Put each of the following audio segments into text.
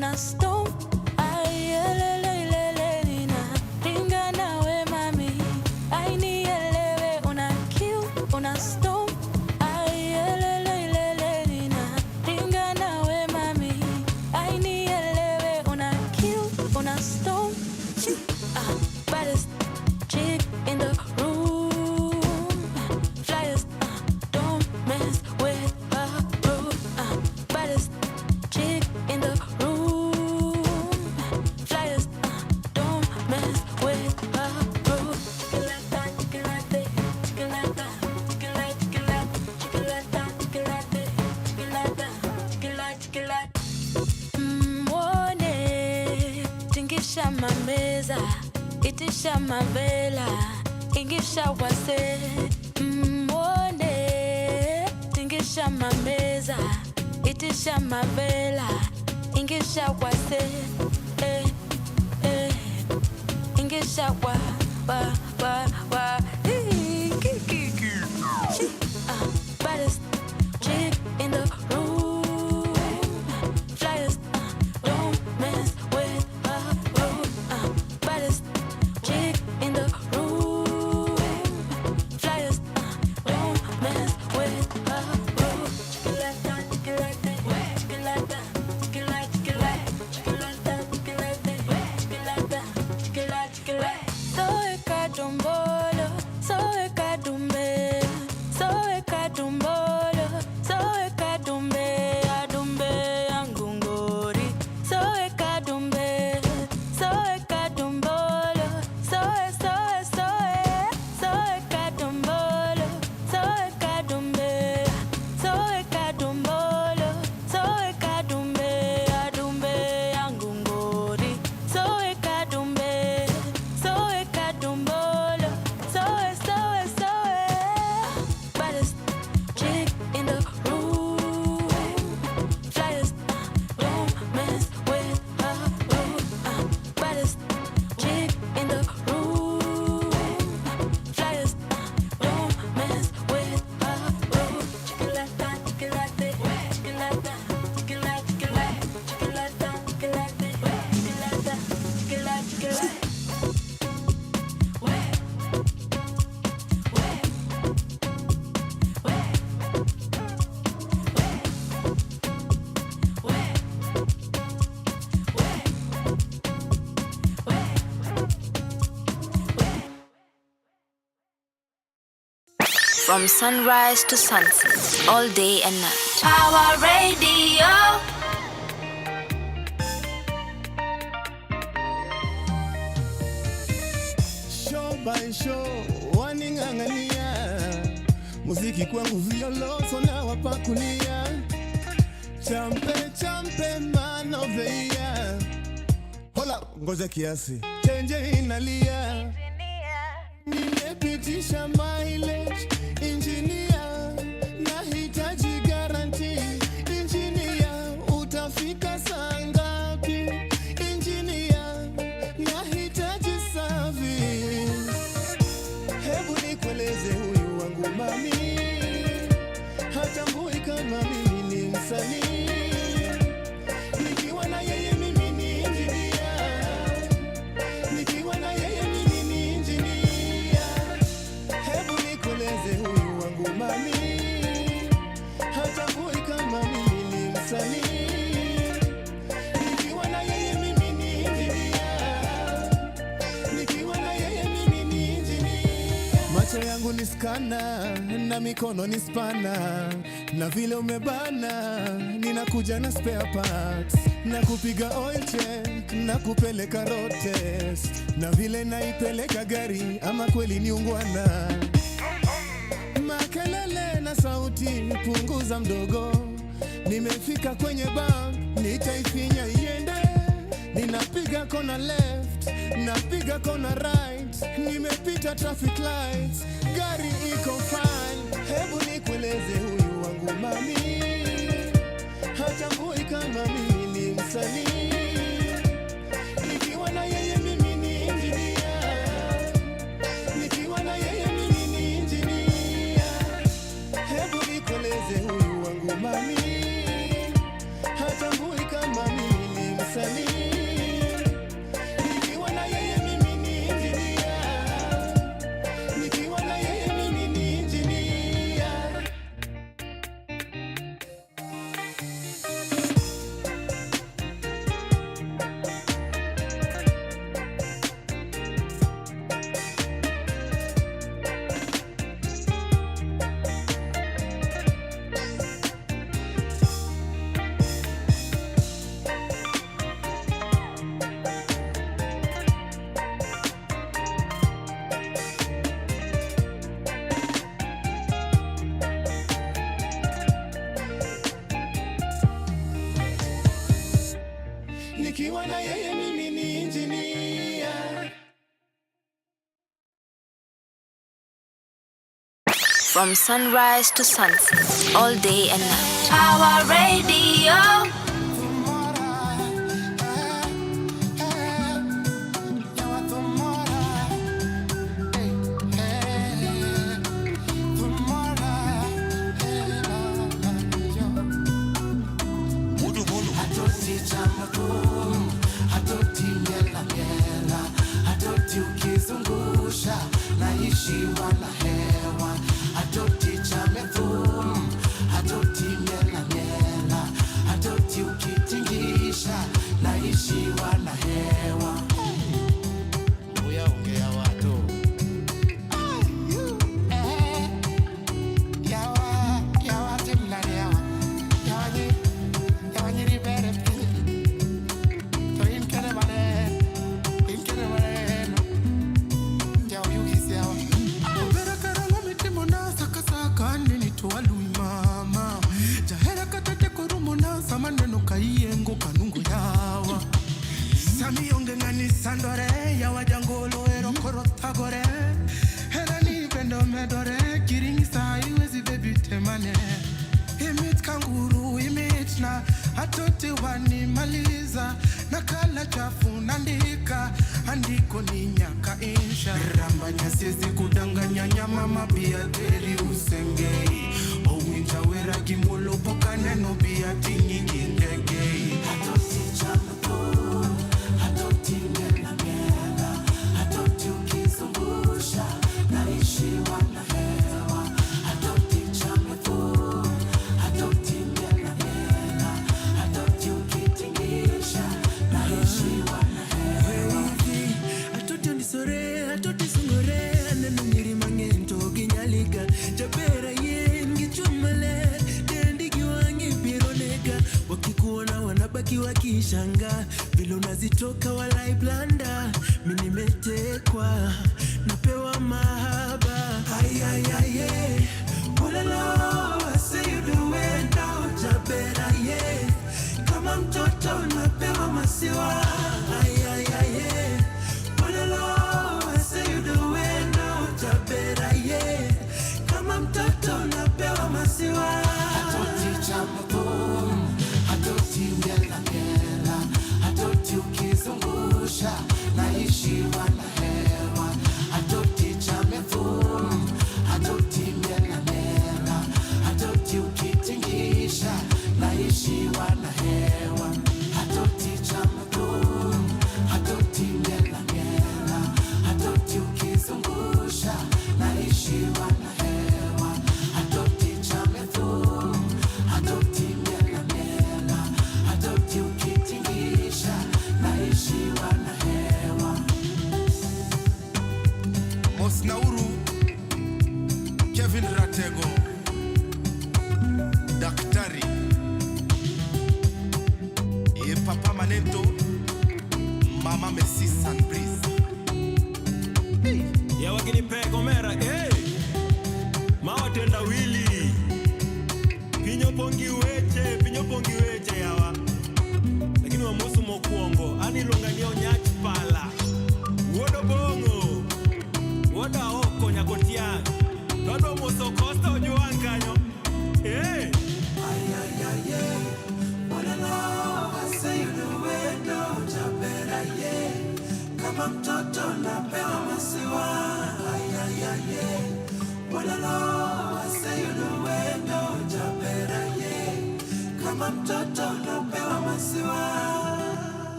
una storm. Ayelelelele nina ringa nawe mami. Ainielewe una kill, una storm. Ayelelelele nina ringa nawe mami. Ainielewe una kill, una storm. Baddest chick in the room. Flyers, don't mess with her room. Baddest chick in the room. Flyers, don't mess with her room. Chicken like that, chicken like that, chicken like that, chicken like, chicken like, chicken like that, chicken like that, chicken like that, chicken like, chicken like. Mwone, tingisha mameza, itisha mavela, ingisha wase. Mwone, tingisha mameza, itisha mavela, ingisha wase. Ingisha wa. Baddest chick in the room. Flyers, don't mess with her room. Baddest chick in the room. Flyers, don't mess with her room. Chicken like that, chicken like that, chicken like that, chicken like, chicken like, chicken like that, chicken like that, chicken like that, chicken like, chicken like. Soy kadumbolo, soy kadumbe, soy kadumbolo, soy kadumbe, adumbe angungori. Soy kadumbe, soy kadumbolo, soy kadumbolo, soy kadumbe, soy kadumbolo, soy kadumbe, adumbe angungori. Soy kadumbe, soy kadumbolo, soy. Baddest chick in the room. Flyers, don't mess with her room. Baddest chick in the room. Flyers, don't mess with her room. Chicken like that, chicken like that, chicken like that, chicken like, chicken like, chicken like that, chicken like that, chicken like that, chicken like, chicken like. From sunrise to sunset, all day and night. Our radio. Show by show, waning'ang'ania. Muziki kwangu violoso na wapakulia. Champe man of the year. Hola, ngoja kiasi, change inalia. Nimepitisha mileage, engineer. Nahitaji guarantee, engineer. Utafika saa ngapi, engineer? Nahitaji service. Hebu nikueleze huyu wangu mami, hatambui kama mimi ni msanii. Nikiwa na yeye mimi ni engineer. Nikiwa na yeye mimi ni engineer. Hebu nikueleze huyu wangu mami, hatambui kama mimi ni msanii. Nikiwa na yeye mimi ni engineer. Nikiwa na yeye mimi ni engineer. Macho yangu ni skana na mikono ni spana, na vile umebana ninakuja na spare parts, na kupiga oil check na kupeleka road test, na vile naipeleka gari ama kweli ni ungwana. Makelele na sauti punguza mdogo, nimefika kwenye bar nitaifinya iende. Ninapiga kona left, napiga kona right, nimepita traffic lights, gari iko fine. Hebu nikueleze huyu wangu mami, hatambui kama mimi ni msanii. Nikiwa na yeye mimi ni engineer. Nikiwa na yeye mimi ni engineer. Hebu nikueleze huyu wangu mami, hatambui kama mimi ni msanii. nikiwa na yeye mimi ni injinia. From sunrise to sunset, all day and night. Our radio.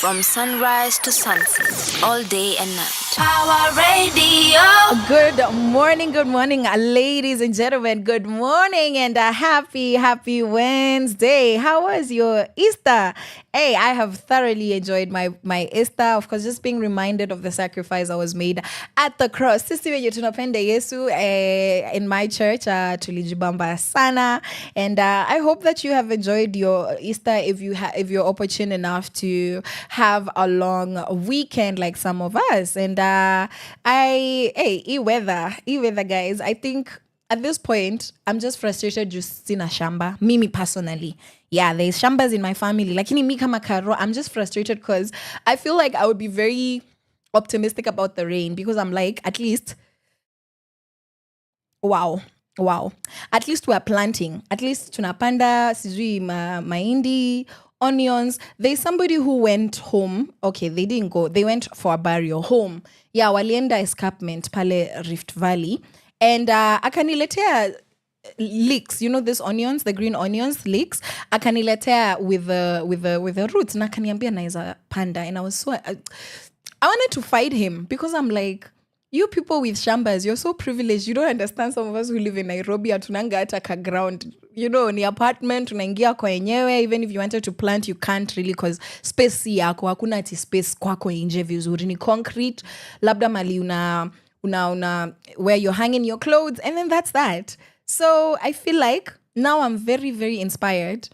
From sunrise to sunset, all day and night. Our radio. Good morning, ladies and gentlemen. Good morning and a happy Wednesday. How was your Easter? Hey, I have thoroughly enjoyed my Easter. Of course, just being reminded of the sacrifice that was made at the cross. Sisi wenye tunapenda Yesu in my church, tulijibamba sana. And I hope that you have enjoyed your Easter if you're opportune enough to have a long weekend like some of us. And e weather guys, I think at this point, I'm just frustrated just sina shamba. Mimi personally. Yeah, there's shambas in my family. Lakini mi kama Karo, I'm just frustrated because I feel like I would be very optimistic about the rain because I'm like, at least, wow. At least we're planting. At least tunapanda, sijui mahindi, onions. There's somebody who went home. Okay, they didn't go. They went for a burial home. Yeah, walienda escarpment pale Rift Valley. And akaniletea leeks, you know, these onions, the green onions, leeks. Akaniletea with the roots. Na akaniambia naeza panda. And I was so... I wanted to fight him because I'm like, you people with shambas, you're so privileged. You don't understand some of us who live in Nairobi. Hatunanga hata ka ground. You know, ni apartment, unaingia kwa enyewe. Even if you wanted to plant, you can't really because space si yako. Hakuna ati space kwako nje vizuri. Ni concrete. Labda mali una where you're hanging your clothes. And then that's that. So I feel like now I'm very, very inspired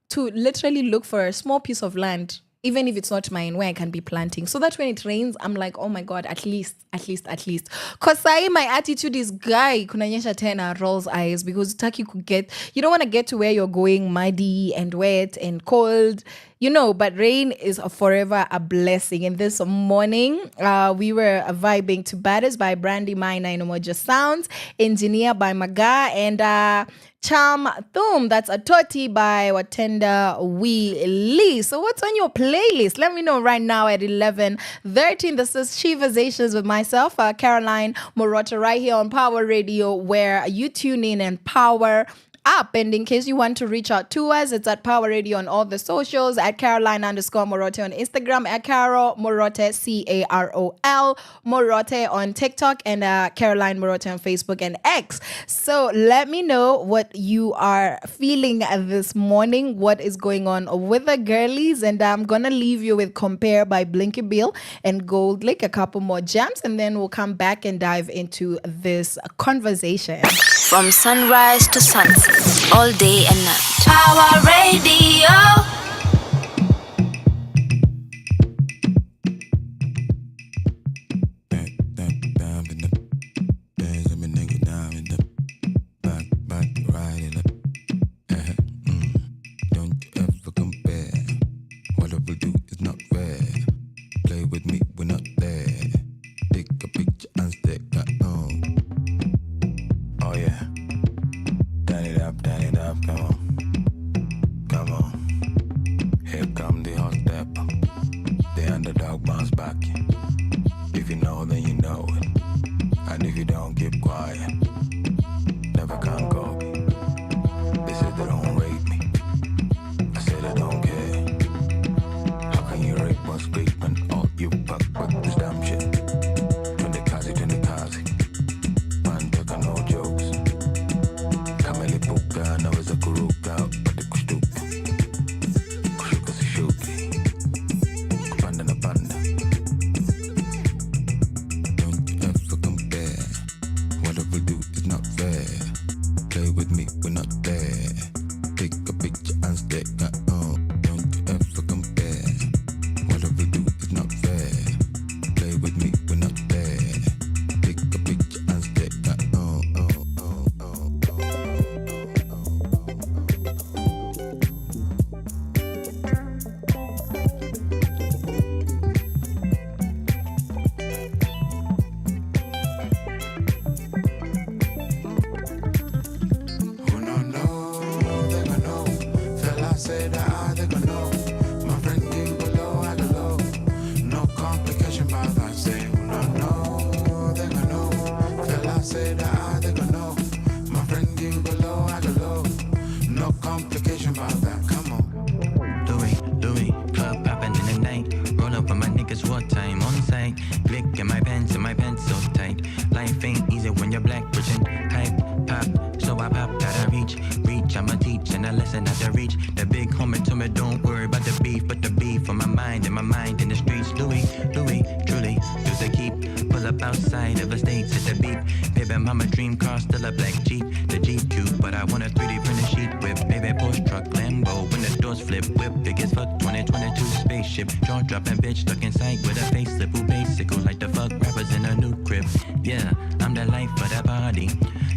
to literally look for a small piece of land, even if it's not mine, where I can be planting. So that when it rains, I'm like, oh my God, at least. Because my attitude is, guy, kunanyesha tena rolls eyes because you don't want to get to where you're going muddy and wet and cold, you know, but rain is forever a blessing. And this morning, we were vibing to Baddest by Brandy Mine and Umoja Sounds, Engineer by Maga, and Cham Thum, that's a Toti by Watenda We Lee. So what's on your playlist? Let me know right now at 11:13. This is Sheversations with myself, Caroline Murote, right here on Power Radio, where you tune in and power up. And in case you want to reach out to us, it's at Power Radio on all the socials, at Caroline_Murote on Instagram, at Caro Murote, CAROL Murote on TikTok, and Caroline Murote on Facebook and X. So let me know what you are feeling this morning, what is going on with the girlies, and I'm gonna leave you with Compare by Blinky Bill and Gold Lake, a couple more jams, and then we'll come back and dive into this conversation. From sunrise to sunset, all day and night. Power Radio.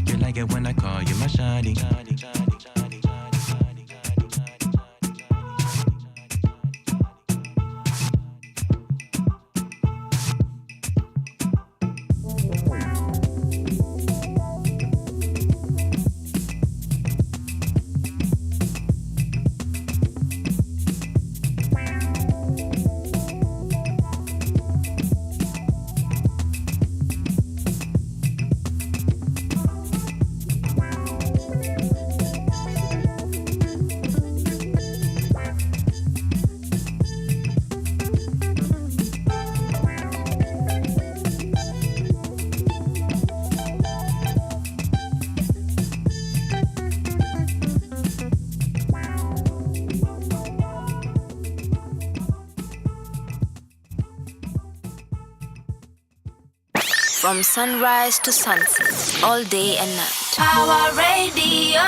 You like it when I call you my shawty. From sunrise to sunset, all day and night. Power Radio.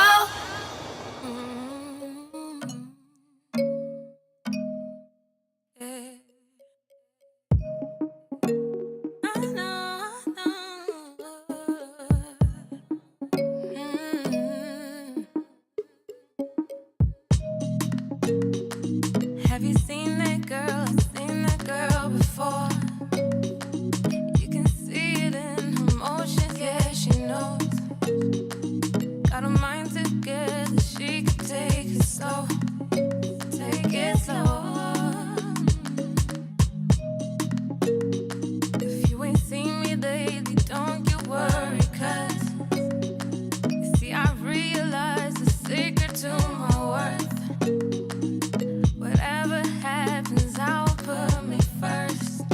Have you seen that girl? I've seen that girl before. You can see it in her motions, yeah, she knows. Got her mind together, she can take it slow. Take it slow. If you ain't seen me lately, don't you worry, 'cause you see, I realized the secret to my worth. Whatever happens, I'll put me first.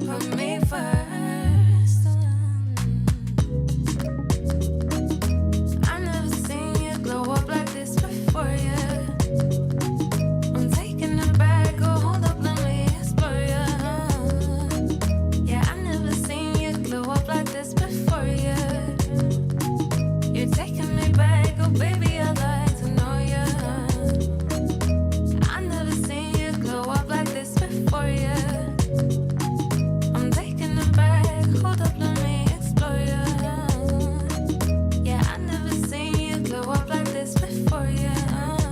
Put me first. I never seen you glow up like this before, yeah. I'm taking it back, oh hold up, let me explore ya. Yeah, I never seen you glow up like this before, yeah. You're taking me back, oh baby, I'd like to know ya. I never seen you glow up like this before, yeah. I'm taking it back, hold up, let me explore ya. Yeah, I never seen you glow up like this before, yeah.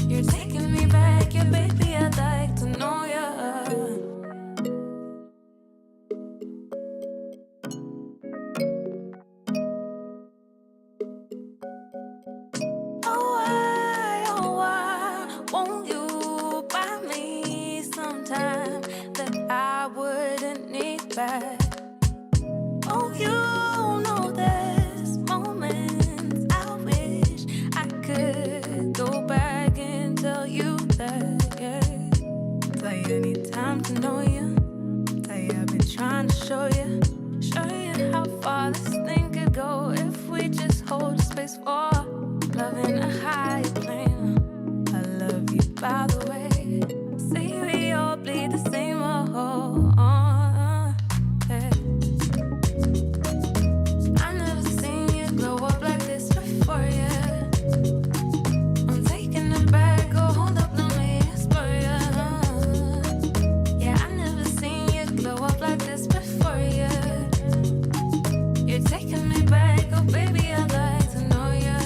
You're taking me back, yeah, baby, I'd like to know ya. Oh, why won't you buy me sometime that I wouldn't need back? Oh, you know there's moments I wish I could go back and tell you that, yeah. Tell you I need time to know you. Tell you I've been trying to show you how far this thing could go if we just hold space for love in a higher plane. I love you, by the way. Say we all bleed the same, yeah. I never seen you glow up like this before, yeah. I'm taking it back, oh hold up, let me explore ya. Yeah, I never seen you glow up like this before, yeah. You're taking me back, oh baby, I'd like to know ya.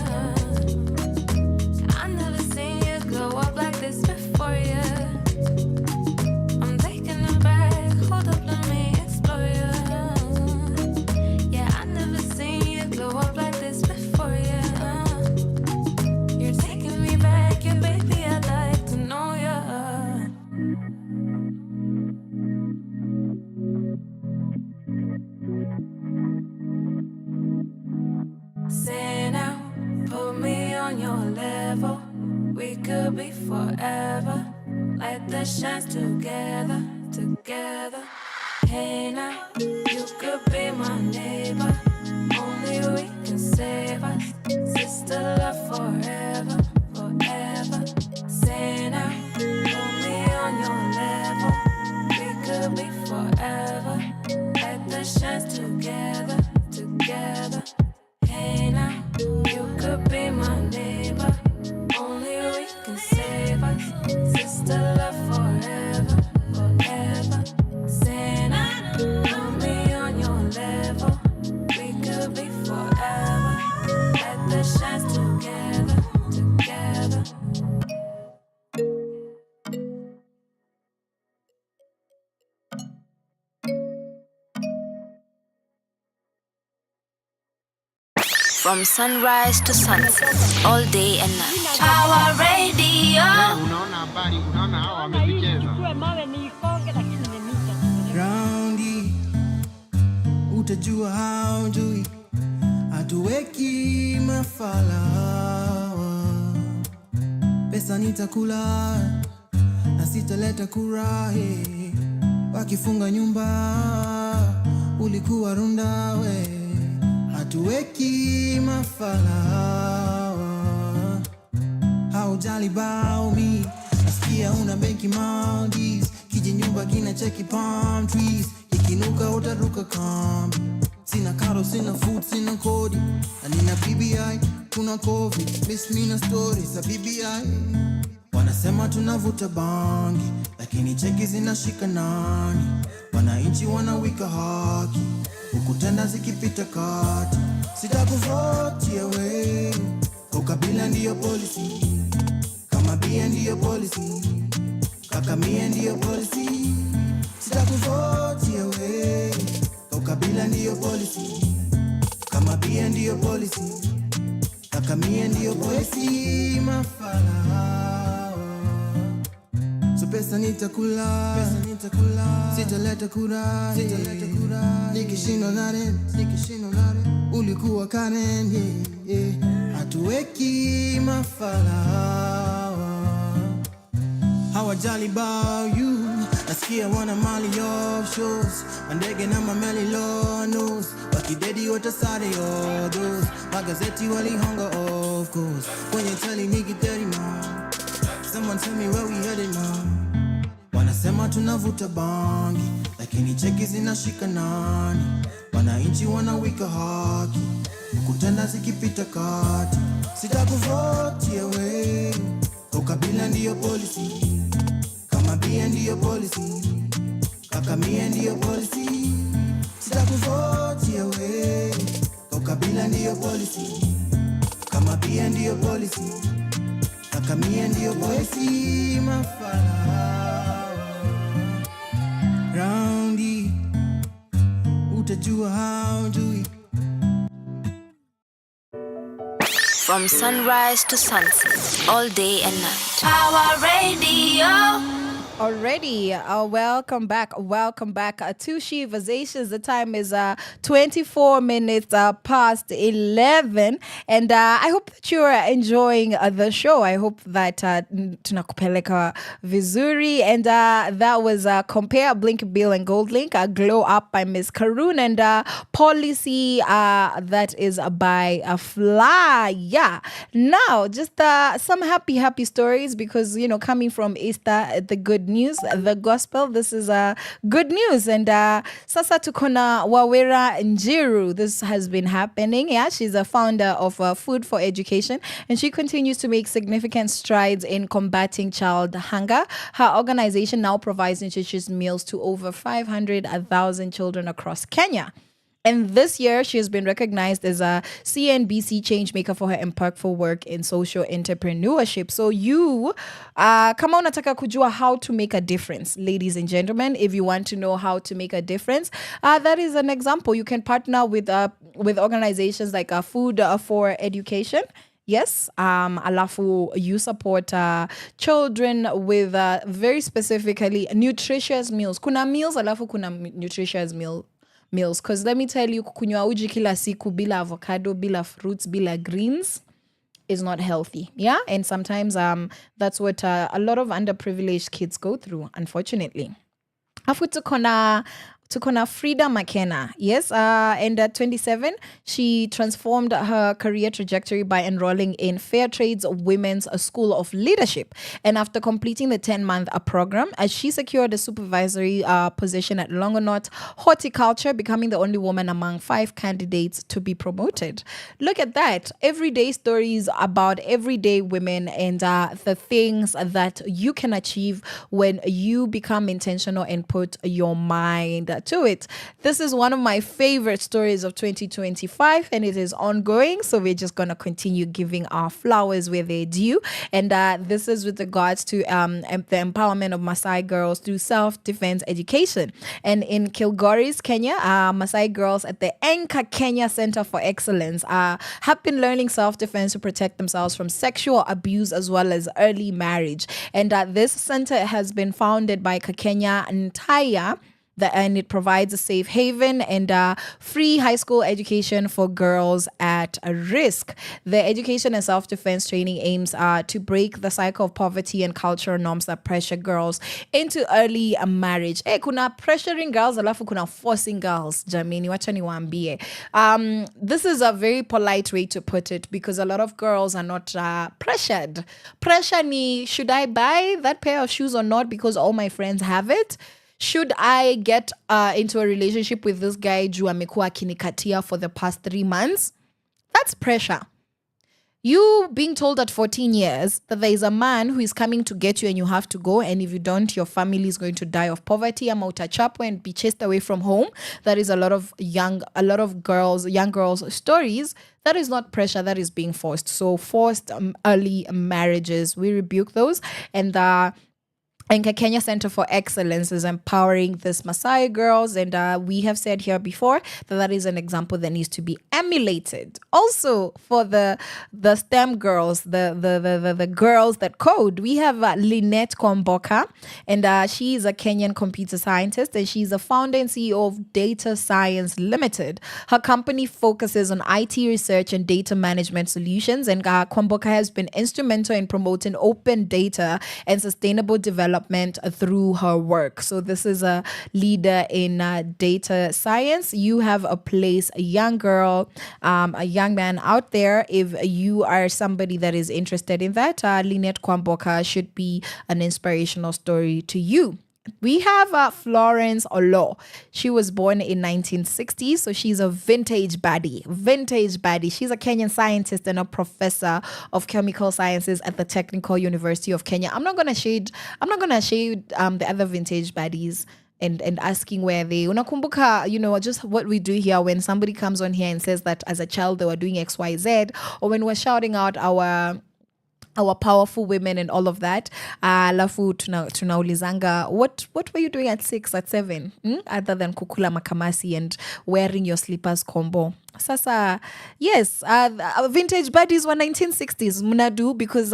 I never seen you glow up like this before, yeah. I'm taking it back, hold up, let me explore ya. Yeah, I never seen you glow up like this before, yeah. You're taking me back, yeah, baby, I'd like to know ya. Say now, put me on your level. We could be forever. Light the shines together, together. Hey now, you could be my neighbor. Only we can save us. Sister love forever, forever. Say now, put me on your level. We could be forever. Light the shines together, together. Hey now, you could be my neighbor. Only we can save us. Sister love forever, forever. Say now, put me on your level. We could be forever. From sunrise to sunset, all day and night. Power Radio. Unaona habari, unaona hao wamepicheza. Raundi utajua haujui, hatuweki mafala. Pesa nitakula na sitaleta kurahi, wakifunga nyumba ulikuwa runda we. Hatuweki mafala, haujali about me. Nasikia una benki Maldives, kije nyumba kina cheki palm trees. Ikinuka utaruka kambi, sina karo, sina food, sina kodi. Na nina BBI, kuna COVID, miss me na stories za BBI. Wanasema tunavuta bangi, lakini cheki zinashika nani. Wananchi wanawika haki, ukutenda zikipita kati. Sitakuvotia we, ukabila ndiyo policy. Kama bia ndiyo policy, kaka mia ndiyo policy. Sitakuvotia we, ukabila ndiyo policy. Kama bia ndiyo policy, kaka mia ndiyo policy. Mafala, so pesa nitakula, sitaleta kura. Nikishindo na rent, ulikuwa Karen, yeah. Hatuweki mafala, hawajali about you. Nasikia wana mali offshores, mandege na mameli lonos. Wakidedi watasare others, magazeti walihonga of course. Kwenye teli nikiteri ma, someone tell me where we headed now. Wanasema tunavuta bangi, lakini cheki zinashika nani. Wananchi wanawika haki, ukutenda zikipita kati. Sitakuvotia we, ukabila ndiyo policy. Kama bia ndiyo policy, kaka mia ndiyo policy. Sitakuvotia we, ukabila ndiyo policy. Kama bia ndiyo policy, kaka mia ndiyo policy. Mafala, raundi utajua haujui. From sunrise to sunset, all day and night. Power Radio. Already, welcome back to Sheversations. The time is 24 minutes past 11, and I hope that you're enjoying the show. I hope that tunakupeleka vizuri, and that was Compare, Blink, Bill, and Gold Link, Glow Up by Miss Karun, and Policy that is by Fly. Yeah. Now, just some happy stories, because coming from Easter, the good news, the gospel, this is good news. And sasa tukona Wawera Njiru. This has been happening. Yeah, she's a founder of Food for Education, and she continues to make significant strides in combating child hunger. Her organization now provides nutritious meals to over 500,000 children across Kenya. And this year, she has been recognized as a CNBC Changemaker for her impactful work in social entrepreneurship. So you, kama unataka kujua how to make a difference, ladies and gentlemen, if you want to know how to make a difference, that is an example. You can partner with organizations like Food for Education. Yes, alafu you support children with very specifically nutritious meals. Kuna meals, alafu kuna nutritious meals. Because let me tell you, kukunywa uji kila siku bila avocado, bila fruits, bila greens is not healthy. Yeah, and sometimes that's what a lot of underprivileged kids go through, unfortunately. Afu tukona Frida McKenna. Yes, and at 27, she transformed her career trajectory by enrolling in Fairtrade's Women's School of Leadership. And after completing the 10-month program, she secured a supervisory position at Longonot Horticulture, becoming the only woman among 5 candidates to be promoted. Look at that. Everyday stories about everyday women and the things that you can achieve when you become intentional and put your mind to it. This is one of my favorite stories of 2025, and it is ongoing. So we're just going to continue giving our flowers where they're due. And this is with regards to the empowerment of Maasai girls through self-defense education. And in Kilgoris, Kenya, Maasai girls at the Enka Kenya Center for Excellence have been learning self-defense to protect themselves from sexual abuse as well as early marriage. And this center has been founded by Kakenya Ntaya, and it provides a safe haven and free high school education for girls at risk. The education and self-defense training aims to break the cycle of poverty and cultural norms that pressure girls into early marriage. Kuna pressuring girls, alafu kuna forcing girls. Jamini, wacha niwaambie. This is a very polite way to put it because a lot of girls are not pressured. Pressure ni, should I buy that pair of shoes or not because all my friends have it? Should I get into a relationship with this guy juu amekuwa akinikatia for the past 3 months? That's pressure. You being told at 14 years that there is a man who is coming to get you and you have to go, and if you don't, your family is going to die of poverty, ama utachapwa and be chased away from home. That is a lot of young girls' stories. That is not pressure, that is being forced. So forced early marriages, we rebuke those. And Kenya Center for Excellence is empowering these Maasai girls. And we have said here before that is an example that needs to be emulated. Also, for the STEM girls, the girls that code, we have Lynette Kwamboka. And she is a Kenyan computer scientist. And she's the founder and CEO of Data Science Limited. Her company focuses on IT research and data management solutions. And Kwamboka has been instrumental in promoting open data and sustainable development through her work. So this is a leader in data science. You have a place, a young girl, a young man out there. If you are somebody that is interested in that, Lynette Kwamboka should be an inspirational story to you. We have Florence Olo. She was born in 1960, so she's a vintage baddie. She's a Kenyan scientist and a professor of chemical sciences at the Technical University of Kenya. I'm not gonna shade the other vintage baddies and asking where they unakumbuka, just what we do here when somebody comes on here and says that as a child they were doing XYZ, or when we're shouting out our powerful women and all of that. Alafu tunaulizanga, what were you doing at 6, at 7? Other than kukula makamasi and wearing your slippers combo. Sasa, yes, vintage buddies were 1960s, Munadu, because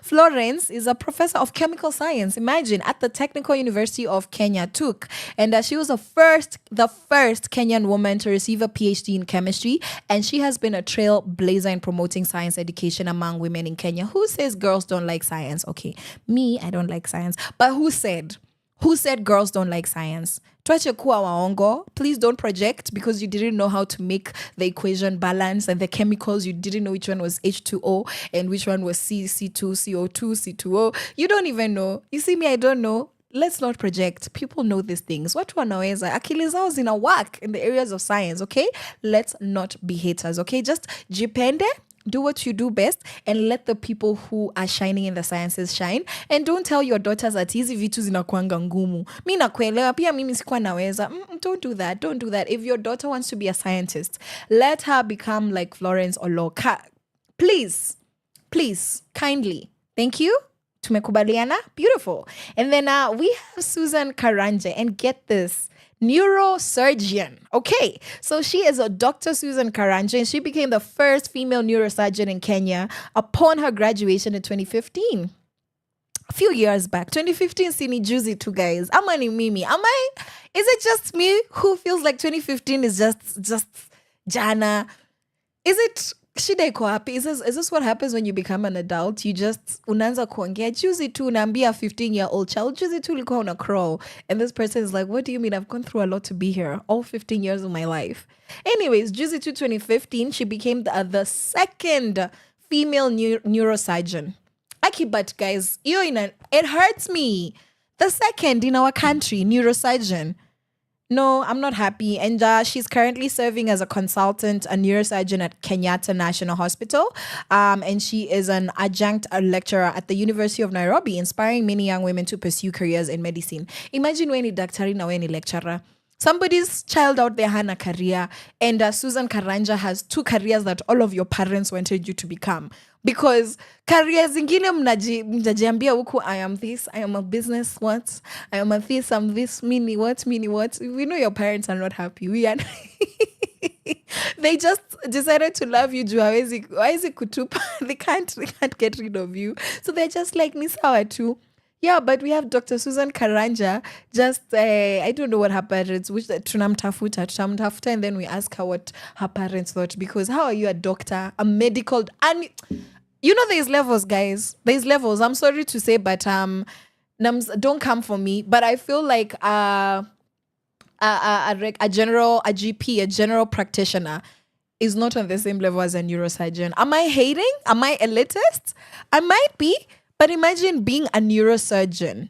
Florence is a professor of chemical science. Imagine, at the Technical University of Kenya, TUK. And she was the first Kenyan woman to receive a PhD in chemistry. And she has been a trailblazer in promoting science education among women in Kenya. Who says girls don't like science? Okay, me, I don't like science. But who said girls don't like science? Tuache kuwa waongo. Please don't project because you didn't know how to make the equation balance and the chemicals. You didn't know which one was H2O and which one was C2, CO2, C2O. You don't even know. You see me, I don't know. Let's not project. People know these things. Watu wanaweza. Akili zao zina work in the areas of science, okay? Let's not be haters, okay? Just jipende. Do what you do best and let the people who are shining in the sciences shine. And don't tell your daughters that hizi vitu zinakuanga ngumu. Mi nakuelewa, pia mimi sikuwa naweza. Don't do that. Don't do that. If your daughter wants to be a scientist, let her become like Florence Olo. Please, kindly. Thank you. Tumekubaliana. Beautiful. And then we have Susan Karanje. And get this. Neurosurgeon. Okay, so she is a Dr. Susan Karanje, and she became the first female neurosurgeon in Kenya upon her graduation in 2015. A few years back. 2015 sini juicy too, guys. Ama ni mimi. Is it just me who feels like 2015 is just jana? Is it shida iko happy? Is this what happens when you become an adult? You just unaanza kuongea juzi tu unaambia a 15-year-old child juzi tu ulikuwa una crawl, and this person is like, what do you mean? I've gone through a lot to be here, all 15 years of my life. Anyways, juzi tu 2015 she became the second female neurosurgeon. But guys, it hurts me. The second in our country neurosurgeon. No, I'm not happy. And she's currently serving as a consultant, a neurosurgeon at Kenyatta National Hospital. And she is an adjunct lecturer at the University of Nairobi, inspiring many young women to pursue careers in medicine. Imagine when ni daktari na when ni lecturer. Somebody's child out there had a career, and Susan Karanja has 2 careers that all of your parents wanted you to become. Because careers zingine mnajiambia huku, I am this, I am a business what, I am a this, I'm this, mini what. We know your parents are not happy. We are they just decided to love you juu hawezi kutupa. They can't get rid of you. So they're just like, ni sawa tu. Yeah, but we have Dr. Susan Karanja. Just, I don't know what her parents, which tunamtafuta, and then we ask her what her parents thought. Because how are you a doctor, a medical, and you know there's levels, guys. There's levels. I'm sorry to say, but Nams, don't come for me. But I feel like a GP, a general practitioner, is not on the same level as a neurosurgeon. Am I hating? Am I elitist? I might be. But imagine being a neurosurgeon,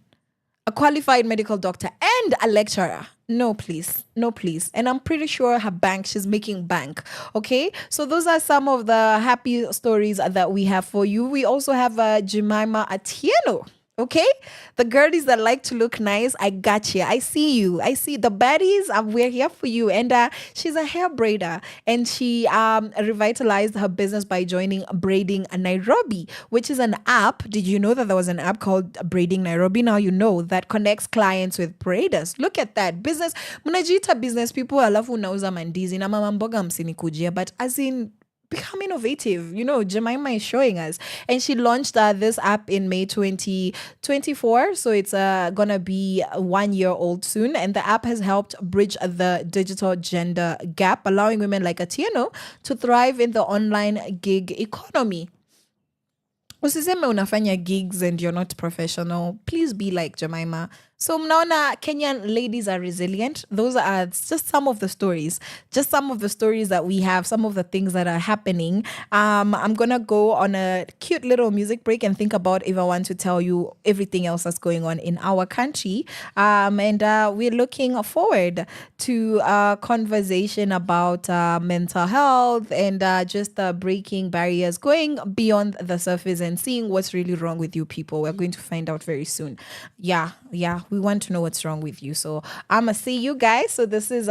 a qualified medical doctor, and a lecturer. No, please. No, please. And I'm pretty sure she's making bank. Okay? So those are some of the happy stories that we have for you. We also have Jemima Atieno. Okay? The girlies that like to look nice, I got you. I see you. I see the baddies. We're here for you. And she's a hair braider. And she revitalized her business by joining Braiding Nairobi, which is an app. Did you know that there was an app called Braiding Nairobi? Now you know, that connects clients with braiders. Look at that. Business. Mnajiita business people alafu unauza mandizi na mama mboga msinikujia. But as in, become innovative. You know, Jemima is showing us. And she launched this app in May 2024. So it's gonna be 1 year old soon. And the app has helped bridge the digital gender gap, allowing women like Atieno to thrive in the online gig economy. Usiseme unafanya gigs and you're not professional. Please be like Jemima. So mnaona Kenyan ladies are resilient. Those are just some of the stories. Just some of the stories that we have, some of the things that are happening. I'm going to go on a cute little music break and think about if I want to tell you everything else that's going on in our country. And we're looking forward to a conversation about mental health and just breaking barriers, going beyond the surface and seeing what's really wrong with you people. We're going to find out very soon. Yeah. We want to know what's wrong with you. So I'ma see you guys. So this is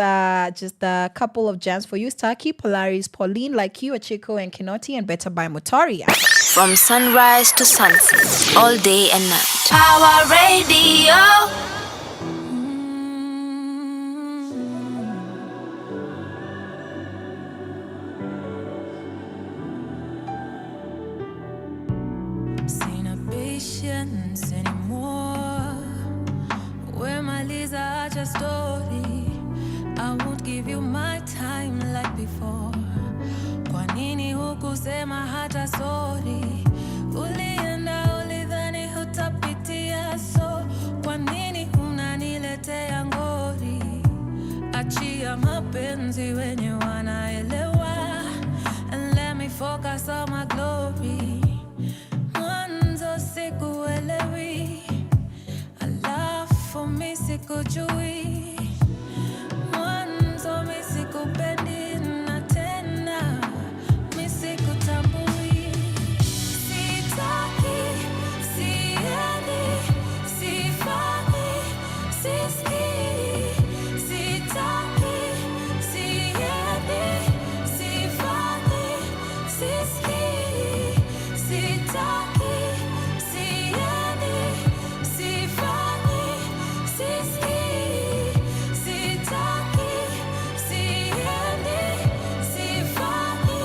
just a couple of jams for you. Starkey, Polaris, Pauline, Like You, Achiko, and Kinoti, and Better by Motoria. From sunrise to sunset, all day and night. Power Radio. Seen a patience anymore. Where my Lisa are just story. I won't give you my time like before. Kwa nini hukusema hata sorry? Ulienda ulidhani hutapitia so. Kwa nini unaniletea ngori? Achia mapenzi wenye wanaelewa. And let me focus on my glory. Mwanzo sikuelewi. Alafu mi sikujui. Mwanzo mi sikupendi na tena mi sikutambui. Sitaki, siendi, sifanyi, sisikii. Sitaki, siendi, sifanyi, sisikii. Sitaki, siendi, sifanyi, sisikii. Sitaki, siendi, sifanyi,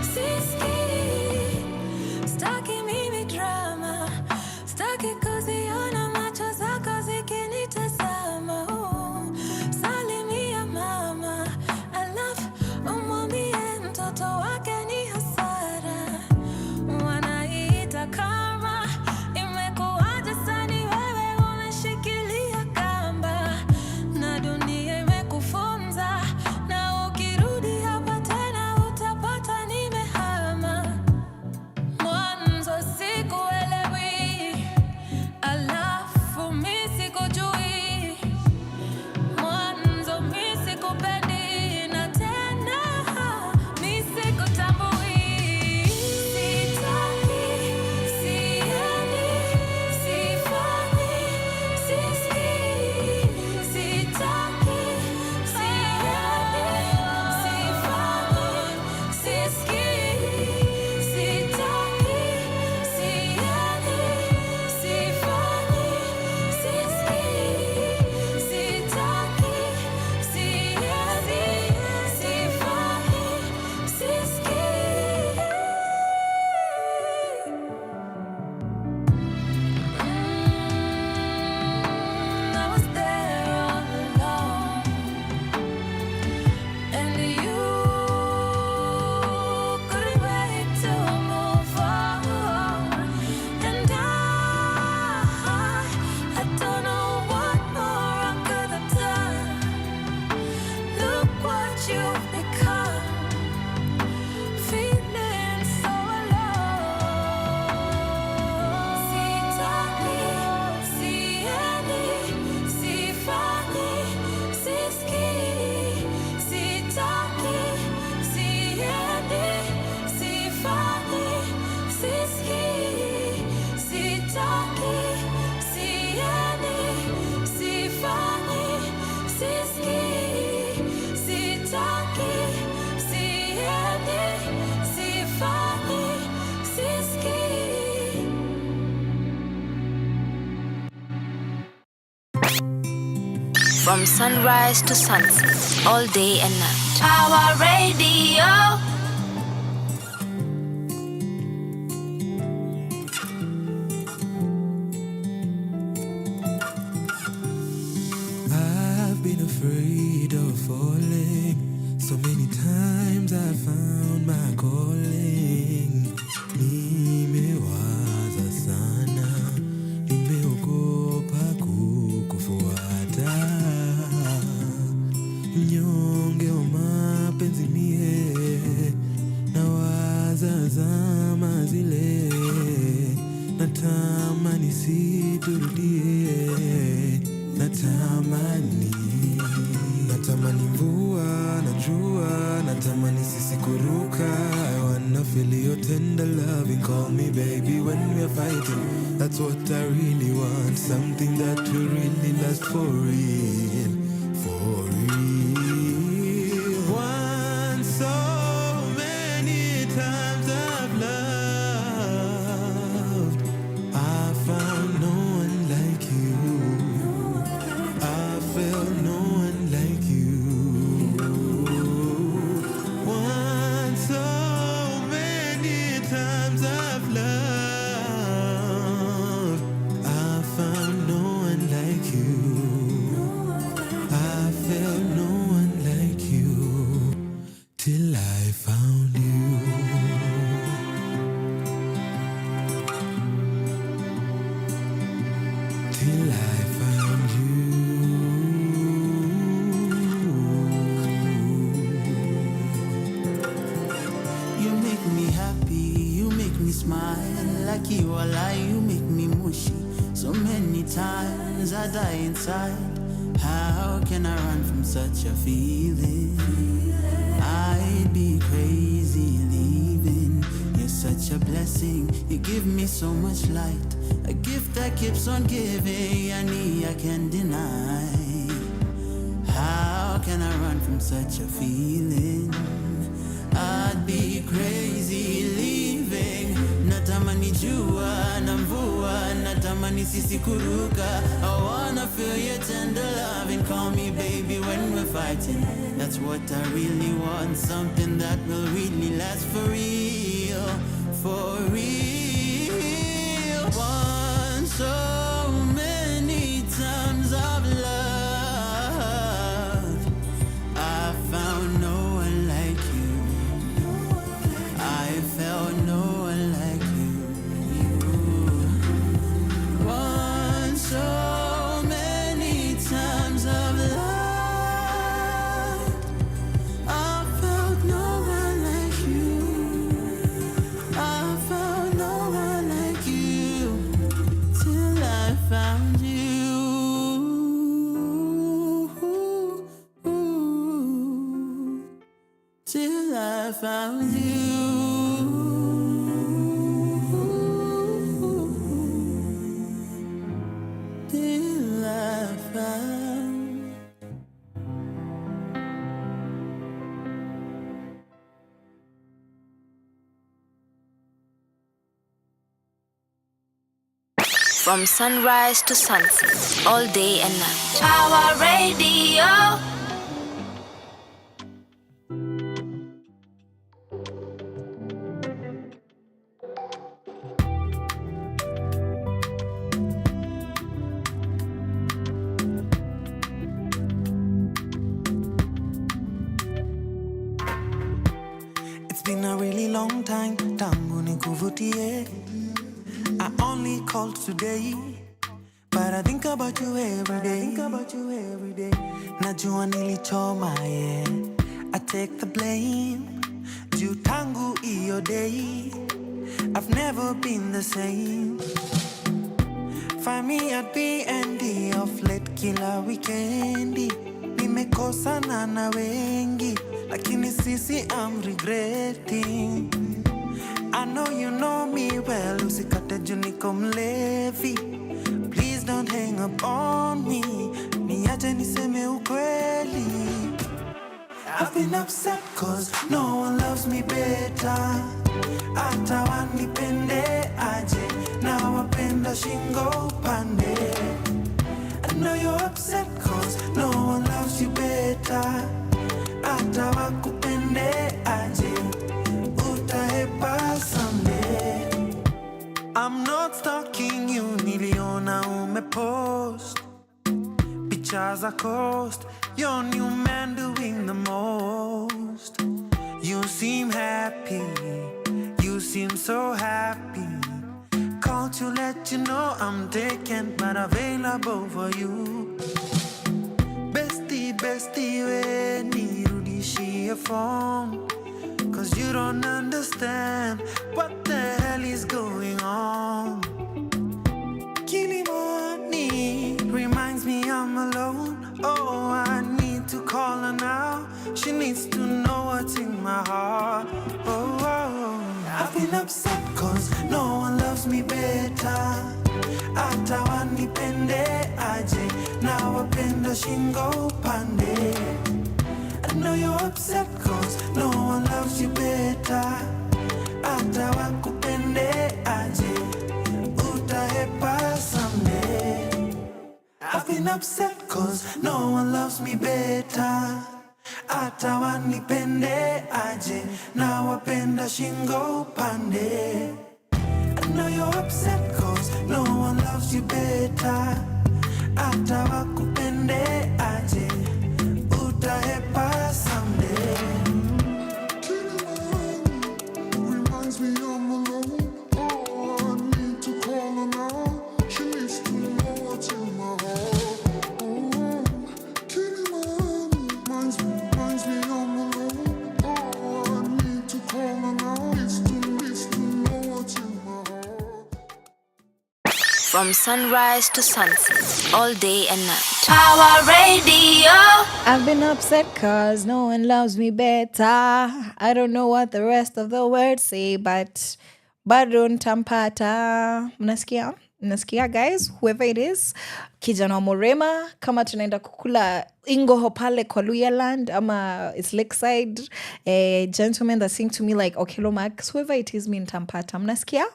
sisikii. Sitaki mimi drama, sitaki kuziona macho zako zikinitazama. Salimia mama, alafu umwambie mtoto wake ni hasara. Wanaita karma, imekuwaje sasa ni wewe umeshikilia kamba. Na dunia imekufunza, na ukirudi hapa tena utapata nimehama. Mwanzo sikuelewi, alafu From sunrise to sunset, all day and night. Our radio. I've been afraid of falling. So many times I found my calling. Nimewaza sana, nimeogopa kukufuata. Mnyonge wa mapenzi mie, nawaza zama zile. Natamani siturudie, natamani mvua na jua, natamani sisi kuruka. I wanna feel your tender loving, call me baby when we're fighting. That's what I really want, something that will really last for real, for real. Once so many times I've loved, I found no one like you. I felt no one like you. Once so many times I've loved, I found no one like you. I felt no one like you till I found you. Till I found you. You make me happy, you make me smile. Like you are lie, you make me mushy. So many times I die inside. How can I run from such a feeling? I'd be crazy leaving. You're such a blessing, you give me so much light. A gift that keeps on giving, I can't deny. How can I run from such a feeling? I'd be crazy leaving. Natamani jua na mvua, natamani sisi kuruka. I wanna feel your tender love and call me baby when we're fighting. That's what I really want, something that will really last for real, for real. Once so many times I've loved, I found no one like you. I felt no one like you. Once so many times I've loved, I felt no one like you. I found no one like you till I found you. Till I found you. Till I found. From sunrise to sunset, all day and night. Our radio. It's been a really long time, tangu nikuvutie. I only called today, but I think about you every day. Najua nilichoma, yeah. I take the blame. Juu tangu iyo day, I've never been the same. Find me at B&D of late kila weekendi. Nimekosana na wengi, lakini sisi I'm regretting. I know you know me well, usikate juu niko mlevi. Please don't hang up on me, niache niseme ukweli. I've been upset cause no one loves me better. Hata wanipende aje, na wapenda shingo pande. I know you're umepost pictures za coast, your new man doing the most. You seem happy, you seem so happy. Call to let you know I'm taken but available for you. Bestie, we nirudishie phone, cause you don't understand what the hell is going on. Kilimani reminds me I'm alone. Oh, I need to call her now. She needs to know what's in my heart. Oh, I've been upset cause no one loves me better. Hata wanipende aje, na wapenda shingo pande. I know you're upset cause no one loves you better. Hata wakupende aje, utahepa someday. I've been upset cause no one loves me better. Hata wanipende aje, na wapenda shingo pande. I know you're upset cause no one loves you better. Hata wakupende aje, utahepa someday. Reminds me I'm alone. Oh, I need to call her now. She needs to know what's in my heart. Oh, reminds me I'm alone. Oh, I need to call her now. Needs to know what's in my heart. From sunrise to sunset, all day and night. Power Radio. I've been upset cause no one loves me better. I don't know what the rest of the words say, but bado ntampata. Mnasikia guys, whoever it is, kijana wa Morema, kama tunaenda kukula ingoho pale kwa Luyaland, ama it's Lakeside, gentlemen that sing to me like Okelo Max, whoever it is, mi ntampata.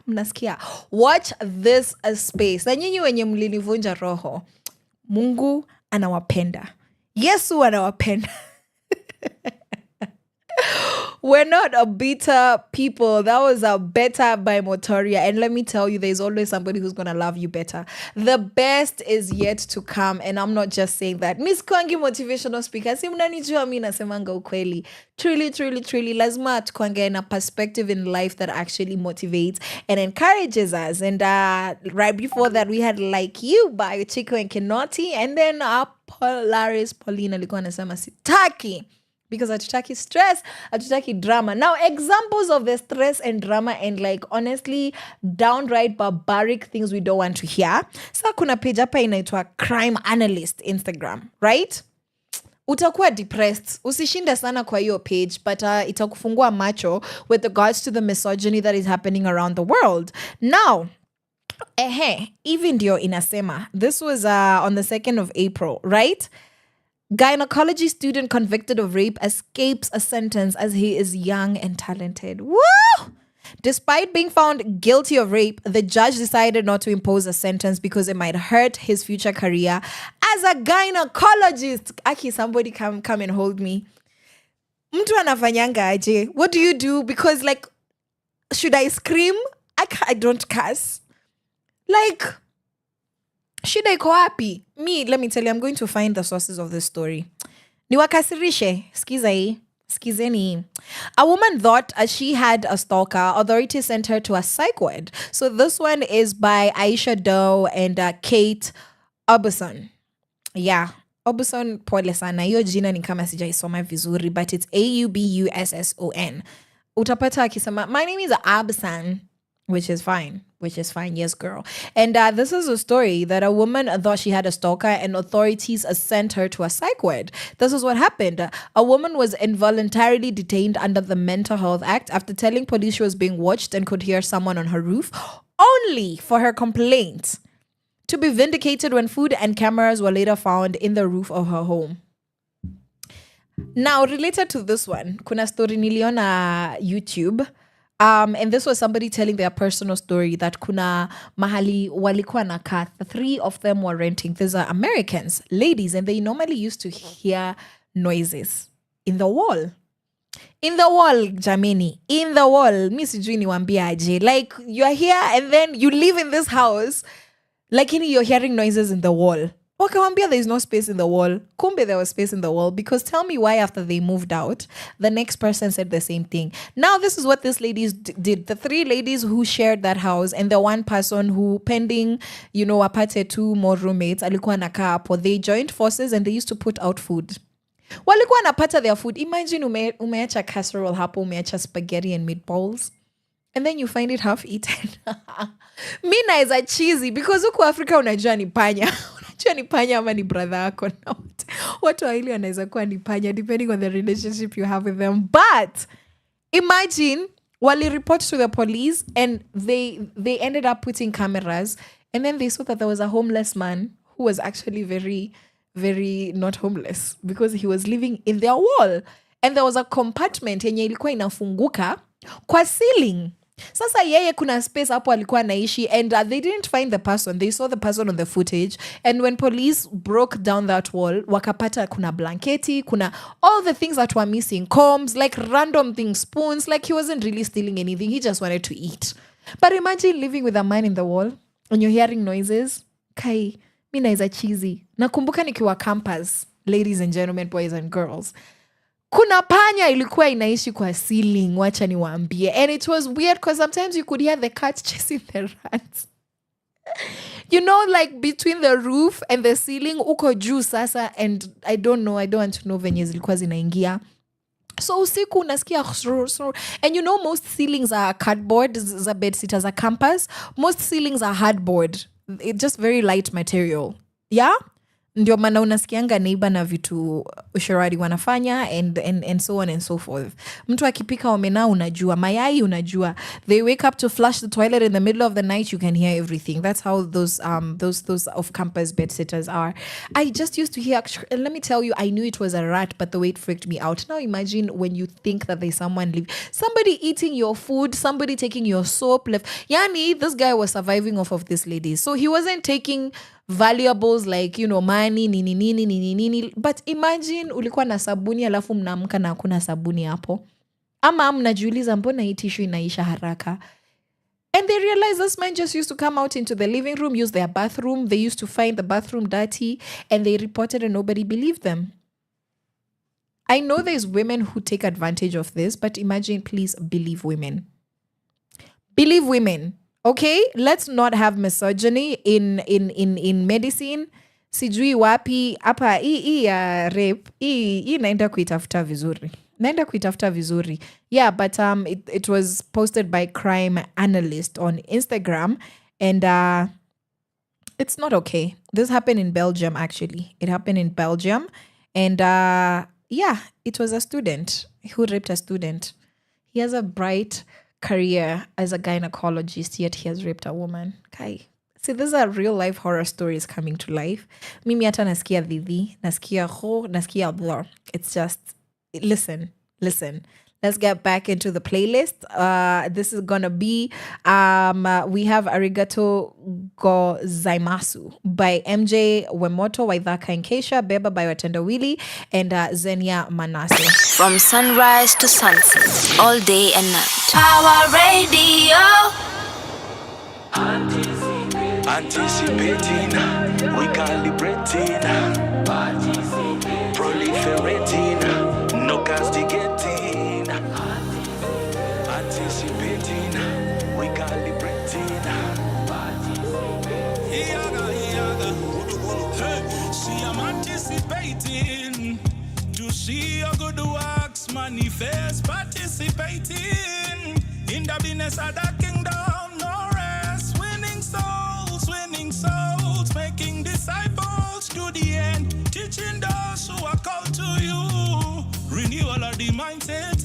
Mnasikia. Watch this space. Na nyinyi wenye mlinivunja roho, Mungu anawapenda. Yesu anawapenda. We're not a bitter people. That was a better by Motoria. And let me tell you, there's always somebody who's going to love you better. The best is yet to come. And I'm not just saying that. Miss Kwangi motivational speaker. Si mnanijua mi nasemanga ukweli. Truly. Lazima tukwange na perspective in life that actually motivates and encourages us. And right before that, we had Like You by Chico and Kinoti. And then Polaris Paulina alikuwa anasema sitaki. Because hatutaki stress, hatutaki drama. Now, examples of the stress and drama and like honestly downright barbaric things we don't want to hear. Sa kuna page hapa inaitwa Crime Analyst Instagram, right? Utakuwa depressed. Usishinda sana kwa hiyo page, but itakufungua macho with regards to the misogyny that is happening around the world. Now, even ndio inasema. This was on the 2nd of April, right? Gynecology student convicted of rape escapes a sentence as he is young and talented. Woo! Despite being found guilty of rape, the judge decided not to impose a sentence because it might hurt his future career as a gynecologist. Aki, somebody come and hold me. Mtu anafanyanga aje? What do you do? Because like, should I scream? I don't cuss. Like, shida iko wapi? Me, let me tell you, I'm going to find the sources of this story. Niwakasirishe, skiza hii. Skizeni. A woman thought as she had a stalker, authorities sent her to a psych ward. So this one is by Aisha Doe and Kate Obuson. Yeah. Obuson pole sana. Hiyo jina ni kama sijaisoma vizuri, but it's Aubusson. Utapata akisema, my name is Obuson. Which is fine. Yes, girl. And this is a story that a woman thought she had a stalker and authorities sent her to a psych ward. This is what happened. A woman was involuntarily detained under the Mental Health Act after telling police she was being watched and could hear someone on her roof, only for her complaint to be vindicated when food and cameras were later found in the roof of her home. Now, related to this one, kuna story niliona YouTube. And this was somebody telling their personal story that kuna mahali walikuwa nakaa. The 3 of them were renting. These are Americans, ladies, and they normally used to hear noises in the wall. In the wall, Jamini. In the wall. Mi sijui niwaambie aje. Like, you are here and then you live in this house. Like you're hearing noises in the wall. Wakawambia there's no space in the wall. Kumbe there was space in the wall, because tell me why after they moved out, the next person said the same thing. Now this is what these ladies did. The 3 ladies who shared that house and the one person who pending, apate 2 more roommates, alikuwa nakaa hapo, they joined forces and they used to put out food. Walikuwa napata their food. Imagine umeacha casserole hapo, umeacha spaghetti and meatballs, and then you find it half eaten. Mina is a cheesy, because huku Afrika unajua ni panya. Unajua ni panya ama ni brother yako. Watu wawili wanaweza kuwa ni panya depending on the relationship you have with them. But imagine wali report to the police and they ended up putting cameras, and then they saw that there was a homeless man who was actually very, very not homeless, because he was living in their wall, and there was a compartment yenye ilikuwa inafunguka kwa ceiling. Sasa yeye kuna space hapo alikuwa anaishi, and they didn't find the person. They saw the person on the footage, and when police broke down that wall, wakapata kuna blanketi, kuna all the things that were missing, combs, like random things, spoons, like he wasn't really stealing anything. He just wanted to eat. But imagine living with a man in the wall and you're hearing noises. Kai, mina is a cheesy. Nakumbuka nikiwa campus, ladies and gentlemen, boys and girls, kuna panya ilikuwa inaishi kwa ceiling, wacha niwaambie. And it was weird because sometimes you could hear the cats chasing the rats. Like between the roof and the ceiling, uko juu sasa, and I don't want to know venye zilikuwa zinaingia. So usiku unasikia, and most ceilings are cardboard, za bed sitters are campus. Most ceilings are hardboard. It's just very light material. Yeah? Ndio maana unasikianga neighbor na vitu usherati wanafanya and so on and so forth. Mtu akipika omena unajua, mayai unajua. They wake up to flush the toilet in the middle of the night, you can hear everything. That's how those off campus bed sitters are. I just used to hear, and let me tell you, I knew it was a rat, but the way it freaked me out. Now imagine when you think that there's somebody eating your food, somebody taking your soap left. Yani, this guy was surviving off of this lady. So he wasn't taking valuables like money nini, but imagine ulikuwa na sabuni alafu mnaamka na hakuna sabuni hapo, ama mnajiuliza mbona hii tissue inaisha haraka. And they realized this man just used to come out into the living room, use their bathroom. They used to find the bathroom dirty, and they reported and nobody believed them. I know there's women who take advantage of this, but imagine, please believe women. Believe women. Okay, let's not have misogyny in medicine. Sijui wapi hapa hii ya rape hii naenda kuitafuta vizuri. Yeah, but it was posted by Crime Analyst on Instagram, and it's not okay. This happened in Belgium, actually. It happened in Belgium, and yeah, it was a student who raped a student. He has a bright career as a gynecologist, yet he has raped a woman. Kai. See, these are real life horror stories coming to life. Mimi hata nasikia dhidhi, nasikia blah. It's just, listen. Let's get back into the playlist. This is gonna be, we have Arigato Gozaimasu by MJ Wemoto, Waithaka and Keisha, Beba by Watenda Willie, and Zenia Manase. From sunrise to sunset, all day and night. Power Radio. Anticipating, we calibrating, proliferating, no castigating. Anticipating, we calibrating. See, I'm anticipating to see your good works manifest, participating in the business of the kingdom, no rest, winning souls, making disciples to the end, teaching those who are called to you, renewal of the mindset,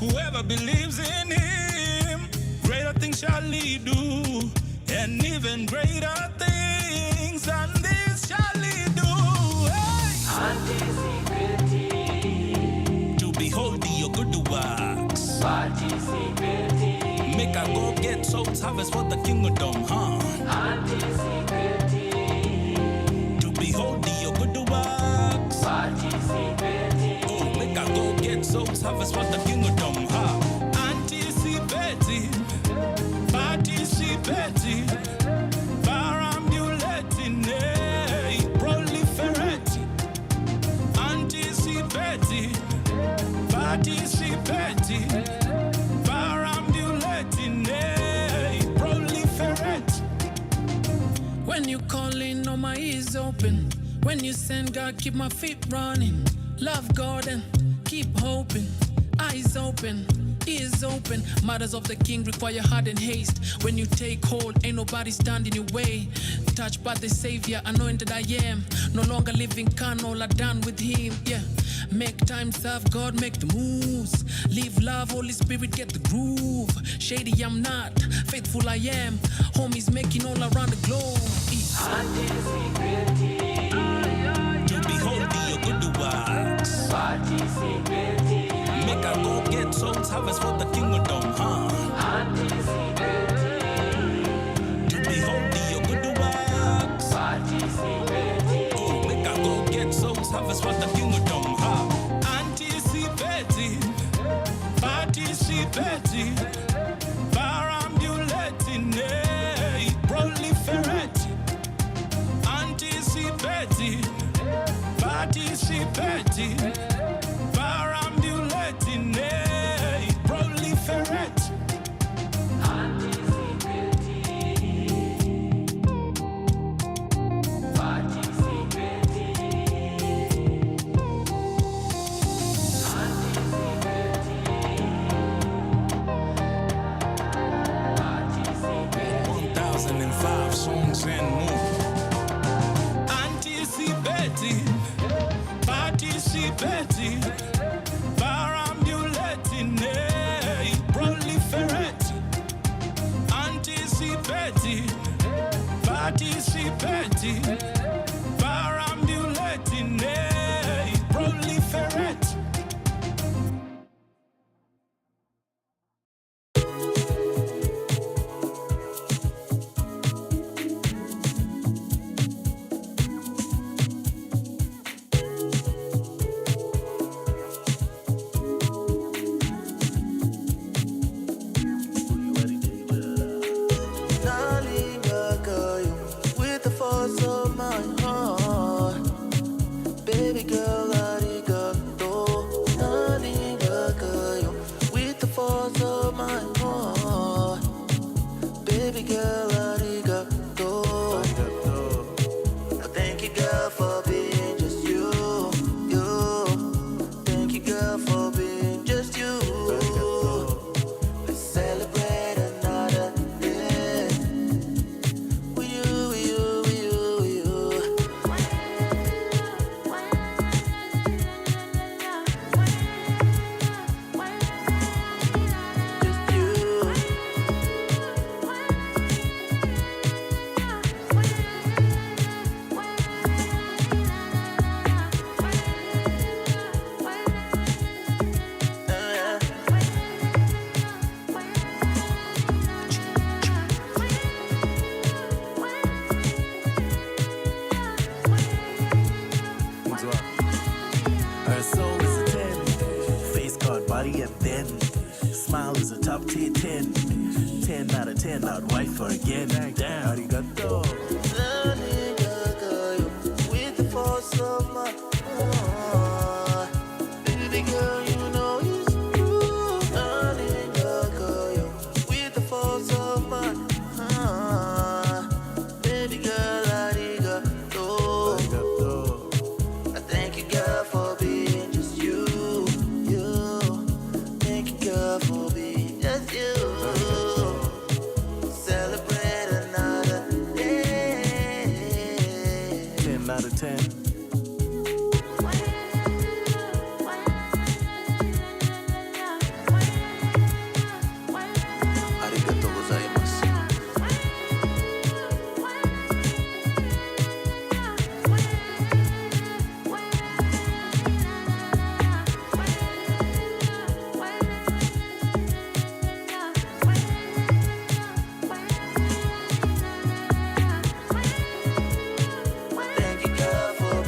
whoever believes in him, greater things shall he do, and even greater things than this shall he do. Anticipating to behold your good works, participating, make a go get souls harvest for the kingdom, anticipating to behold your good works, participating, oh, make a go get souls harvest for the kingdom, anticipating, participating, far anticipating, perambulating, proliferate. When you calling, all my ears open. When you send God, keep my feet running. Love God and keep hoping. Eyes open, ears open. Matters of the king require heart and haste. When you take hold, ain't nobody standing in your way. Touched by the Savior, anointed I am. No longer living carnal, I done with him. Yeah, make time serve God, make the moves. Live love, Holy Spirit, get the groove. Shady I'm not, faithful I am. Homies making all around the globe. To behold your good works. Make a go get souls, harvest for the kingdom, huh? To behold your good works. Oh, make a go get souls, harvest for the kingdom, huh? Anticipating, participating, perambulating, proliferate. Anticipating, participating, perambulating, proliferate. Songs and more. Anticipating, participating, perambulating, proliferate. Anticipating, participating, perambulating, proliferate. Thank you, God, for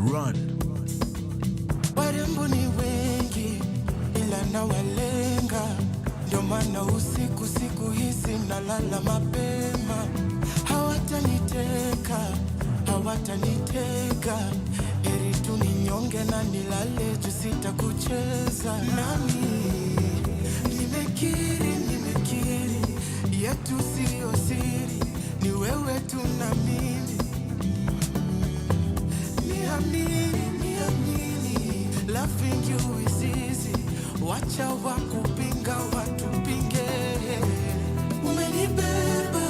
Run. Warembo ni wengi ila na walenga, ndio maana usiku siku hizi nalala mapema. Hawataniteka, heri tu ninyonge na nilale juu sitakucheza. Nami nimekiri yetu sio siri, ni wewe tu na mimi. Niamini, loving you is easy. Wacha wakupinga watupinge. Umenibeba,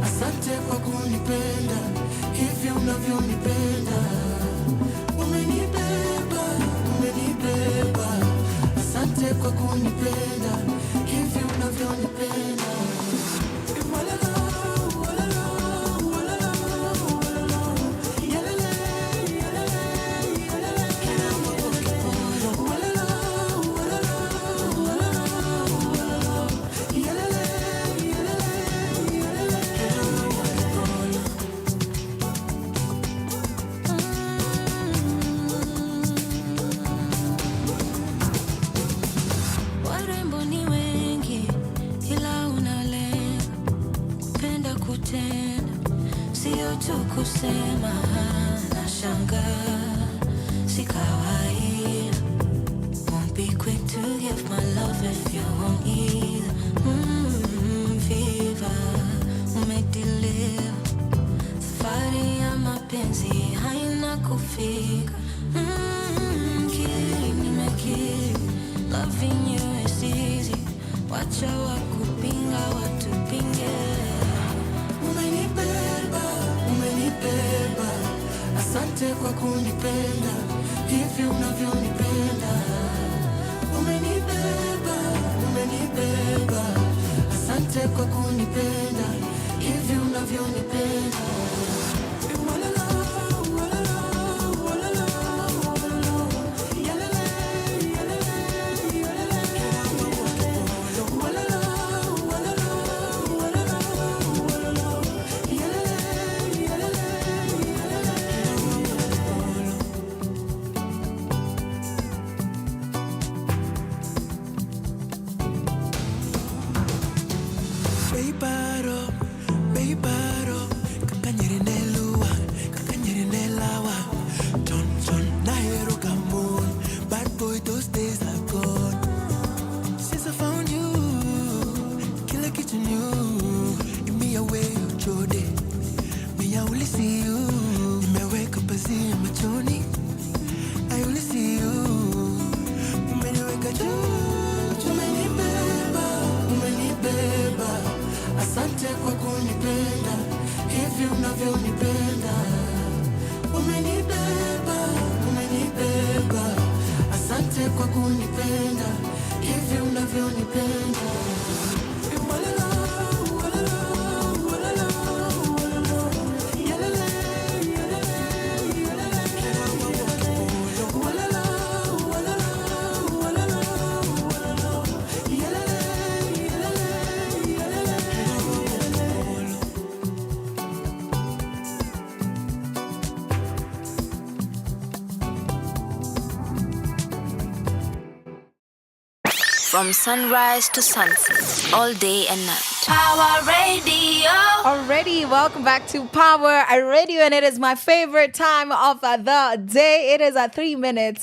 asante kwa kunipenda hivi unavyonipenda. Umenibeba, asante kwa kunipenda hivi unavyonipenda. Kusema nashangaa si kawaida. Won't be quick to give my love if you won't either. Fever umedeliver, safari ya mapenzi haina kufika. Nimekiri, loving you is easy. Wacha wakupinga watupinge. Umenibeba, asante kwa kunipenda hivi unavyonipenda. Umenibeba, asante kwa kunipenda hivi unavyonipenda. From sunrise to sunset, all day and night. Power Radio. Already, welcome back to Power Radio, and it is my favorite time of the day. It is 3 minutes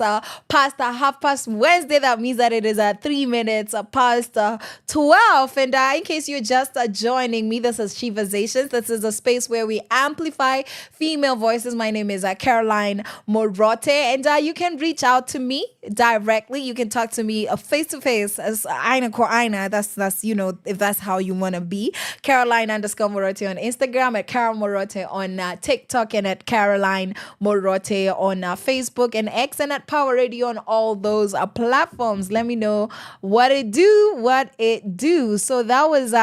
past 1:30 Wednesday. That means that it is 3 minutes past 12. And in case you're just joining me, this is Sheversations. This is a space where we amplify female voices. My name is Caroline Murote, and you can reach out to me directly. You can talk to me face to face as Aina ko Aina. That's if that's how you want to be. Caroline_Murote on Instagram, at Carol Murote on TikTok, and at Caroline Murote on Facebook and X, and at Power Radio on all those platforms. Let me know what it do. So that was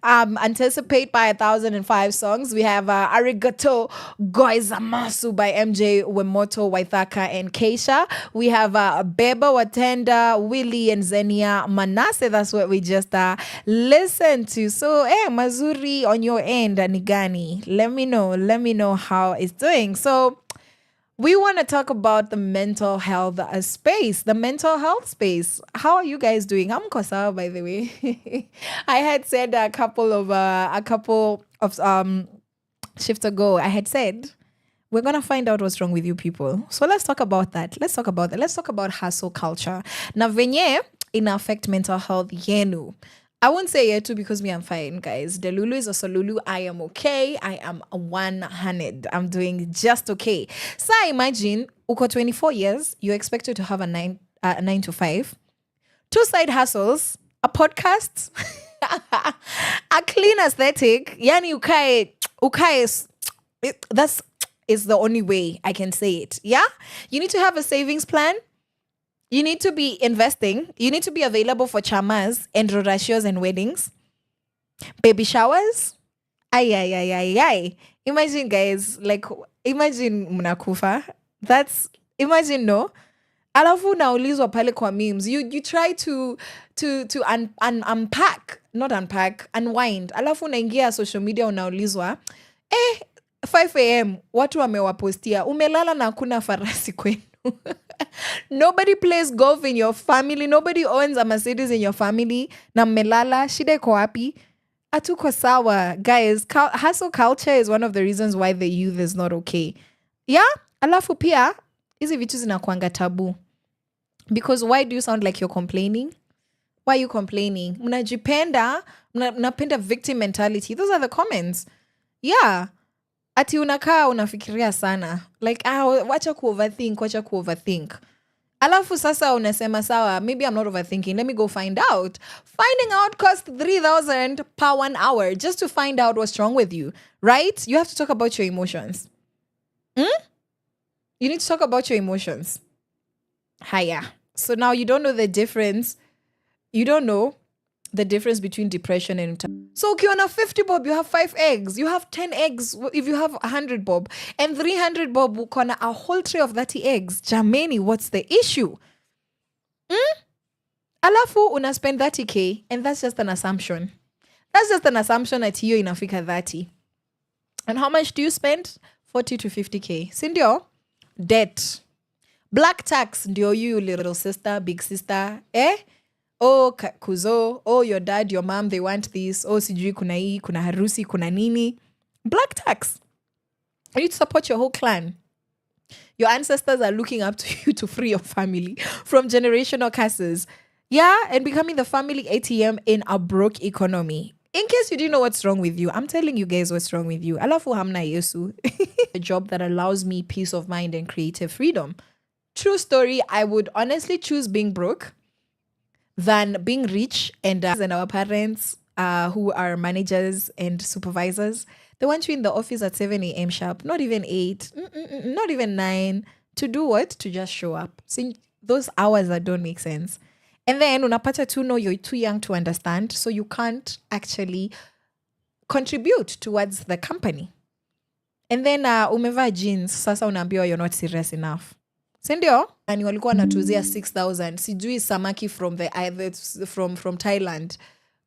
Anticipate by 1005 songs. We have Arigato Goizamasu by MJ Wemoto, Waithaka, and Keisha. We have Beba Watenda, Willie, and Zenia Manase. That's what we just listened to. So, Mazuri on your end, Nigani. Let me know how it's doing. So, we want to talk about the mental health space, the mental health space. How are you guys doing? I'm Kosawa, by the way. I had said a couple of shifts ago, I had said, we're going to find out what's wrong with you people. So let's talk about that. Let's talk about hustle culture. Na venye ina affect mental health yenu. I won't say yetu because me, I'm fine, guys. Delulu is also Lulu. I am okay. I am 100. I'm doing just okay. So imagine, uko 24 years, you're expected to have a 9 to 5, 2 side hustles, a podcast, a clean aesthetic. Yani ukae, that's is the only way I can say it. Yeah? You need to have a savings plan. You need to be investing. You need to be available for chamas and rorashios and weddings. Baby showers. Ay. Imagine, guys, imagine mnakufa. Imagine, no. Alafu naulizwa pale kwa memes. You try to unpack, not unpack, unwind. Alafu naingia social media unaulizwa, 5 a.m. watu wamewapostia. Umelala na hakuna farasi kwenu. Nobody plays golf in your family. Nobody owns a Mercedes in your family. Na mmelala, shida iko wapi? Atuko sawa. Guys, hustle culture is one of the reasons why the youth is not okay. Yeah? Alafu pia, hizi vitu zinakuanga tabu. Because why do you sound like you're complaining? Why are you complaining? Mnajipenda, mnapenda victim mentality. Those are the comments. Yeah. Ati unakaa unafikiria sana. Like, wacha ku-overthink. Alafu sasa unasema sawa, maybe I'm not overthinking. Let me go find out. Finding out costs 3,000 per 1 hour just to find out what's wrong with you. Right? You have to talk about your emotions. You need to talk about your emotions. Haya. So now you don't know the difference. You don't know the difference between depression and so okay, on a 50 bob you have 5 eggs, you have 10 eggs if you have 100 bob, and 300 bob ukona a whole tray of 30 eggs. Jameni, what's the issue? Alafu una spend 30k, and that's just an assumption. That's just an assumption that hiyo inafika 30. And how much do you spend? 40 to 50k. Sindio? Debt. Black tax ndio you little sister, big sister, Oh, kuzo, oh, your dad, your mom, they want this. Oh, sijui kuna hii, kuna harusi, kuna nini. Black tax. You need to support your whole clan. Your ancestors are looking up to you to free your family from generational curses. Yeah, and becoming the family ATM in a broke economy. In case you didn't know what's wrong with you, I'm telling you guys what's wrong with you. Alafu hamna Yesu. A job that allows me peace of mind and creative freedom. True story, I would honestly choose being broke than being rich. And our parents who are managers and supervisors, they want you in the office at 7 a.m. sharp, not even 8, not even 9. To do what? To just show up. See, those hours that don't make sense. And then unapata tu no, you're too young to understand, so you can't actually contribute towards the company. And then umeva jeans, sasa unaambiwa you're not serious enough. Sindio? And walikuwa natuzia 6,000. Sijui samaki from the from Thailand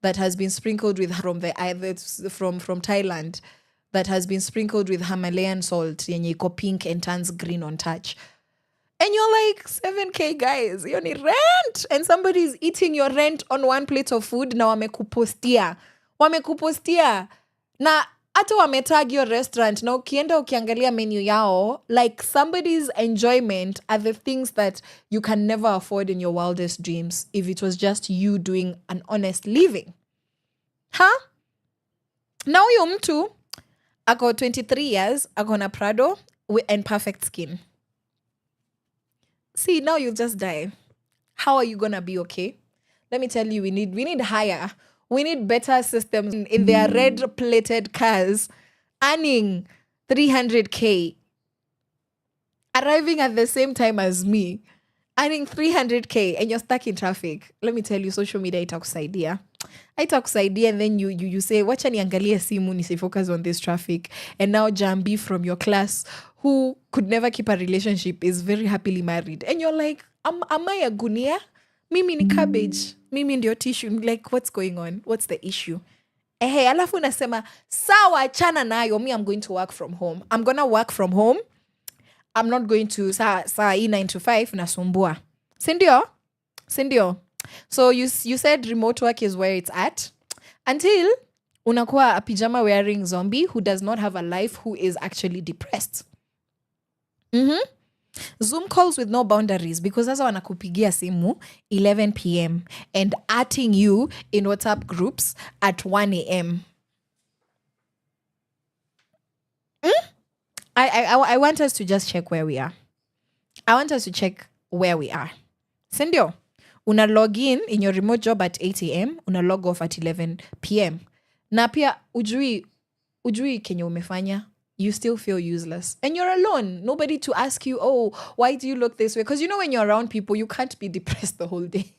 that has been sprinkled with from Thailand that has been sprinkled with Himalayan salt yenye iko pink and turns green on touch. And you're like, 7k guys, you need rent. And somebody's eating your rent on one plate of food. Na wamekupostia. Na hata wametag your restaurant. Na ukienda ukiangalia menu yao, like somebody's enjoyment are the things that you can never afford in your wildest dreams if it was just you doing an honest living. Huh? Now huyo mtu ako 23 years, ako na Prado and perfect skin. See, now you'll just die. How are you gonna be okay? Let me tell you, we need higher. We need better systems in their red-plated cars, earning 300k, arriving at the same time as me, earning 300k, and you're stuck in traffic. Let me tell you, social media itakusaidia. haitakusaidia, and then you say wacha niangalie simu nisifocus on this traffic. And now Jambi from your class who could never keep a relationship is very happily married, and you're like, am I a gunia? Mimi ni cabbage, mimi ndio tissue. Like, what's going on? What's the issue? Alafu nasema sawa, achana nayo, me I'm going to work from home. I'm gonna work from home. I'm not going to saa 9 to 5 nasumbua. Sindio? So you said remote work is where it's at until unakuwa a pajama wearing zombie who does not have a life, who is actually depressed. Zoom calls with no boundaries, because sasa wanakupigia simu 11 p.m. and adding you in WhatsApp groups at 1 a.m. I want us to just check where we are. I want us to check where we are. Sindio? Una log in your remote job at 8 a.m. Una log off at 11 p.m. Na pia ujui kenye umefanya. You still feel useless. And you're alone. Nobody to ask you, oh, why do you look this way? Because when you're around people, you can't be depressed the whole day.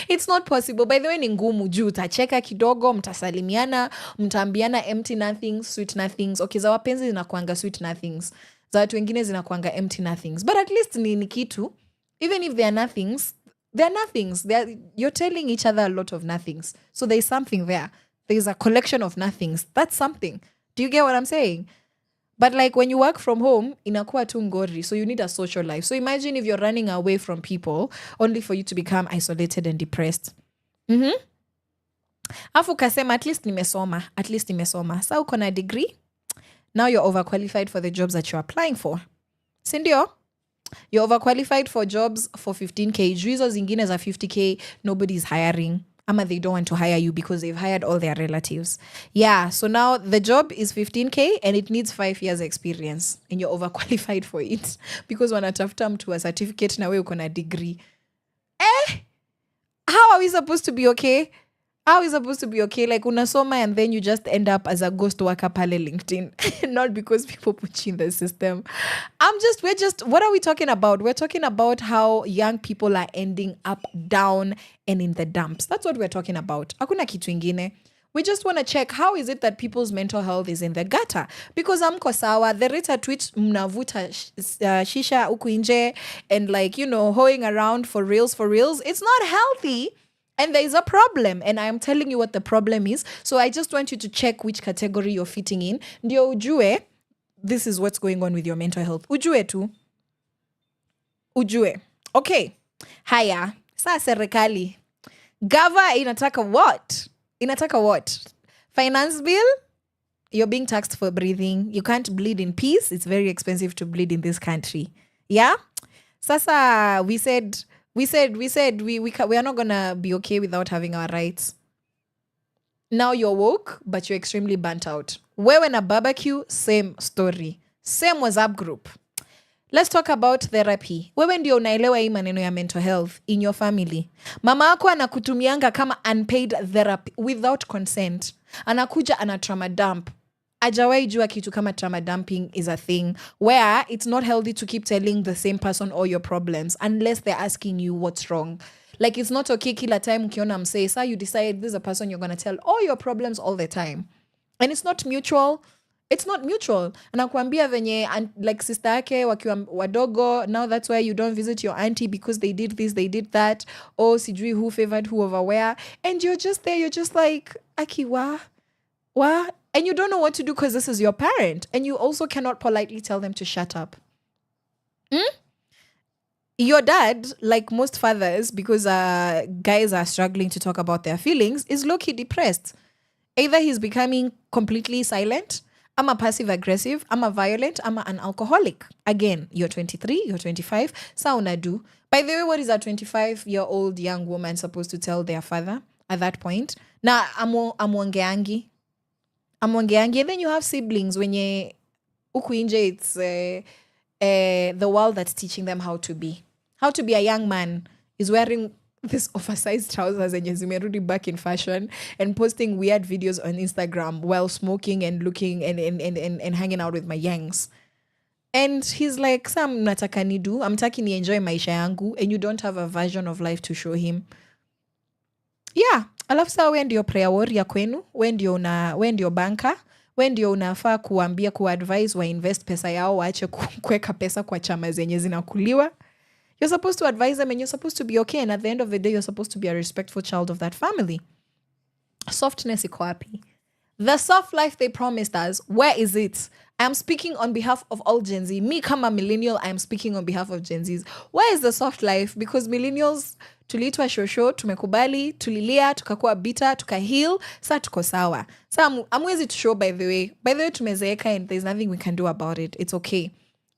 It's not possible. By the way, ni ngumu juu utacheka kidogo, mtasalimiana, mtaambiana empty nothings, sweet nothings. Okay, za wapenzi zinakuanga sweet nothings. Za watu wengine zinakuanga empty nothings. But at least ni kitu. Even if they are nothings, they're nothings. You're telling each other a lot of nothings. So there's something there. There's a collection of nothings. That's something. Do you get what I'm saying? But like when you work from home, inakuwa tu ngori. So you need a social life. So imagine if you're running away from people only for you to become isolated and depressed. Afu kasema, at least nimesoma. Sa uko na degree. Now you're overqualified for the jobs that you're applying for. Sindio? You're overqualified for jobs for 15K. Juizo zingine za 50K, nobody's hiring. Ama they don't want to hire you because they've hired all their relatives. Yeah, so now the job is 15K and it needs 5 years experience. And you're overqualified for it. Because wanatafuta mtu a certificate na we uko na degree. How are we supposed to be okay? Like unasoma and then you just end up as a ghost worker pale LinkedIn. Not because people put you in the system. What are we talking about? We're talking about how young people are ending up down and in the dumps. That's what we're talking about. Hakuna kitu ingine. We just want to check how is it that people's mental health is in the gutter. Because amko sawa, the rate at which mnavuta shisha huku nje and like, hoeing around for reals, it's not healthy. And there is a problem. And I'm telling you what the problem is. So I just want you to check which category you're fitting in. Ndio ujue, this is what's going on with your mental health. Ujue tu. Okay. Haya. Saa serikali. Gava inataka what? Finance bill? You're being taxed for breathing. You can't bleed in peace. It's very expensive to bleed in this country. Yeah? Sasa, we said we are not gonna be okay without having our rights. Now you're woke, but you're extremely burnt out. Wewe na barbecue, same story. Same WhatsApp group. Let's talk about therapy. Wewe ndio unaelewa hii maneno ya mental health in your family. Mama yako anakutumianga kama unpaid therapy without consent. Anakuja ana trauma dump. Ajawai jua kitu kama trauma dumping is a thing where it's not healthy to keep telling the same person all your problems unless they're asking you what's wrong. Like it's not okay kila time ukiona msee, so you decide this is a person you're going to tell all your problems all the time. And it's not mutual. Anakuambia venye like sister yake wakiwa wadogo, now that's why you don't visit your auntie because they did this, they did that. Oh, sijui who favored who over where. And you're just there, you're just like, Aki, wa? And you don't know what to do because this is your parent. And you also cannot politely tell them to shut up. Your dad, like most fathers, because guys are struggling to talk about their feelings, is low-key depressed. Either he's becoming completely silent, I'm a passive-aggressive, I'm a violent, I'm an alcoholic. Again, you're 23, you're 25, sauna do. By the way, what is a 25-year-old young woman supposed to tell their father at that point? Na amwangeangi. And then you have siblings when you uku inje, it's the world that's teaching them how to be a young man is wearing this oversized trousers and zimerudi back in fashion and posting weird videos on Instagram while smoking and looking and hanging out with my yangs. And he's like, Sam nataka nidu, amtaki ni enjoy maisha yangu, and you don't have a version of life to show him. Yeah, Alafu saa we ndio prayer warrior kwenu, we ndio banker, we ndio unafaa kuambia kuadvise wa invest pesa yao waache kuweka pesa kwa chama zenye zinakuliwa. You're supposed to advise them and you're supposed to be okay, and at the end of the day you're supposed to be a respectful child of that family. Softness iko wapi? The soft life they promised us, where is it? I'm speaking on behalf of all Gen Z. Me kama millennial, I'm speaking on behalf of Gen Zs. Where is the soft life? Because millennials, tuliitwa shosho, tumekubali, tulilia, tukakuwa bitter, tukaheal, saa tuko sawa. Saa amwezi to show by the way. By the way, tumezeeka and there's nothing we can do about it. It's okay.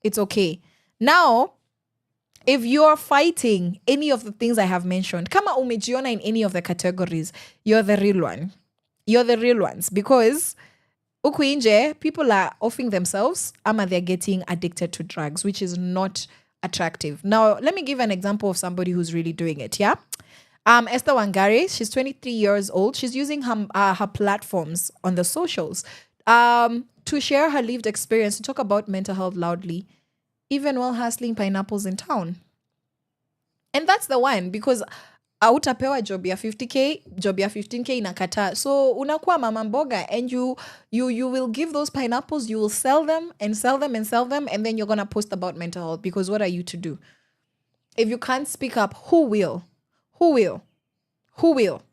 It's okay. Now, if you're fighting any of the things I have mentioned, kama umejiona in any of the categories, you're the real one. You're the real ones. Because huku nje, people are offing themselves ama they're getting addicted to drugs, which is not attractive. Now, let me give an example of somebody who's really doing it, yeah? Esther Wangari, she's 23 years old. She's using her platforms on the socials to share her lived experience, to talk about mental health loudly, even while hustling pineapples in town. And that's the one, because utapewa job ya 50k, job ya 15k inakata. So unakuwa mama mboga and you will give those pineapples, you will sell them and sell them and sell them, and then you're going to post about mental health, because what are you to do? If you can't speak up, who will? Who will? Who will?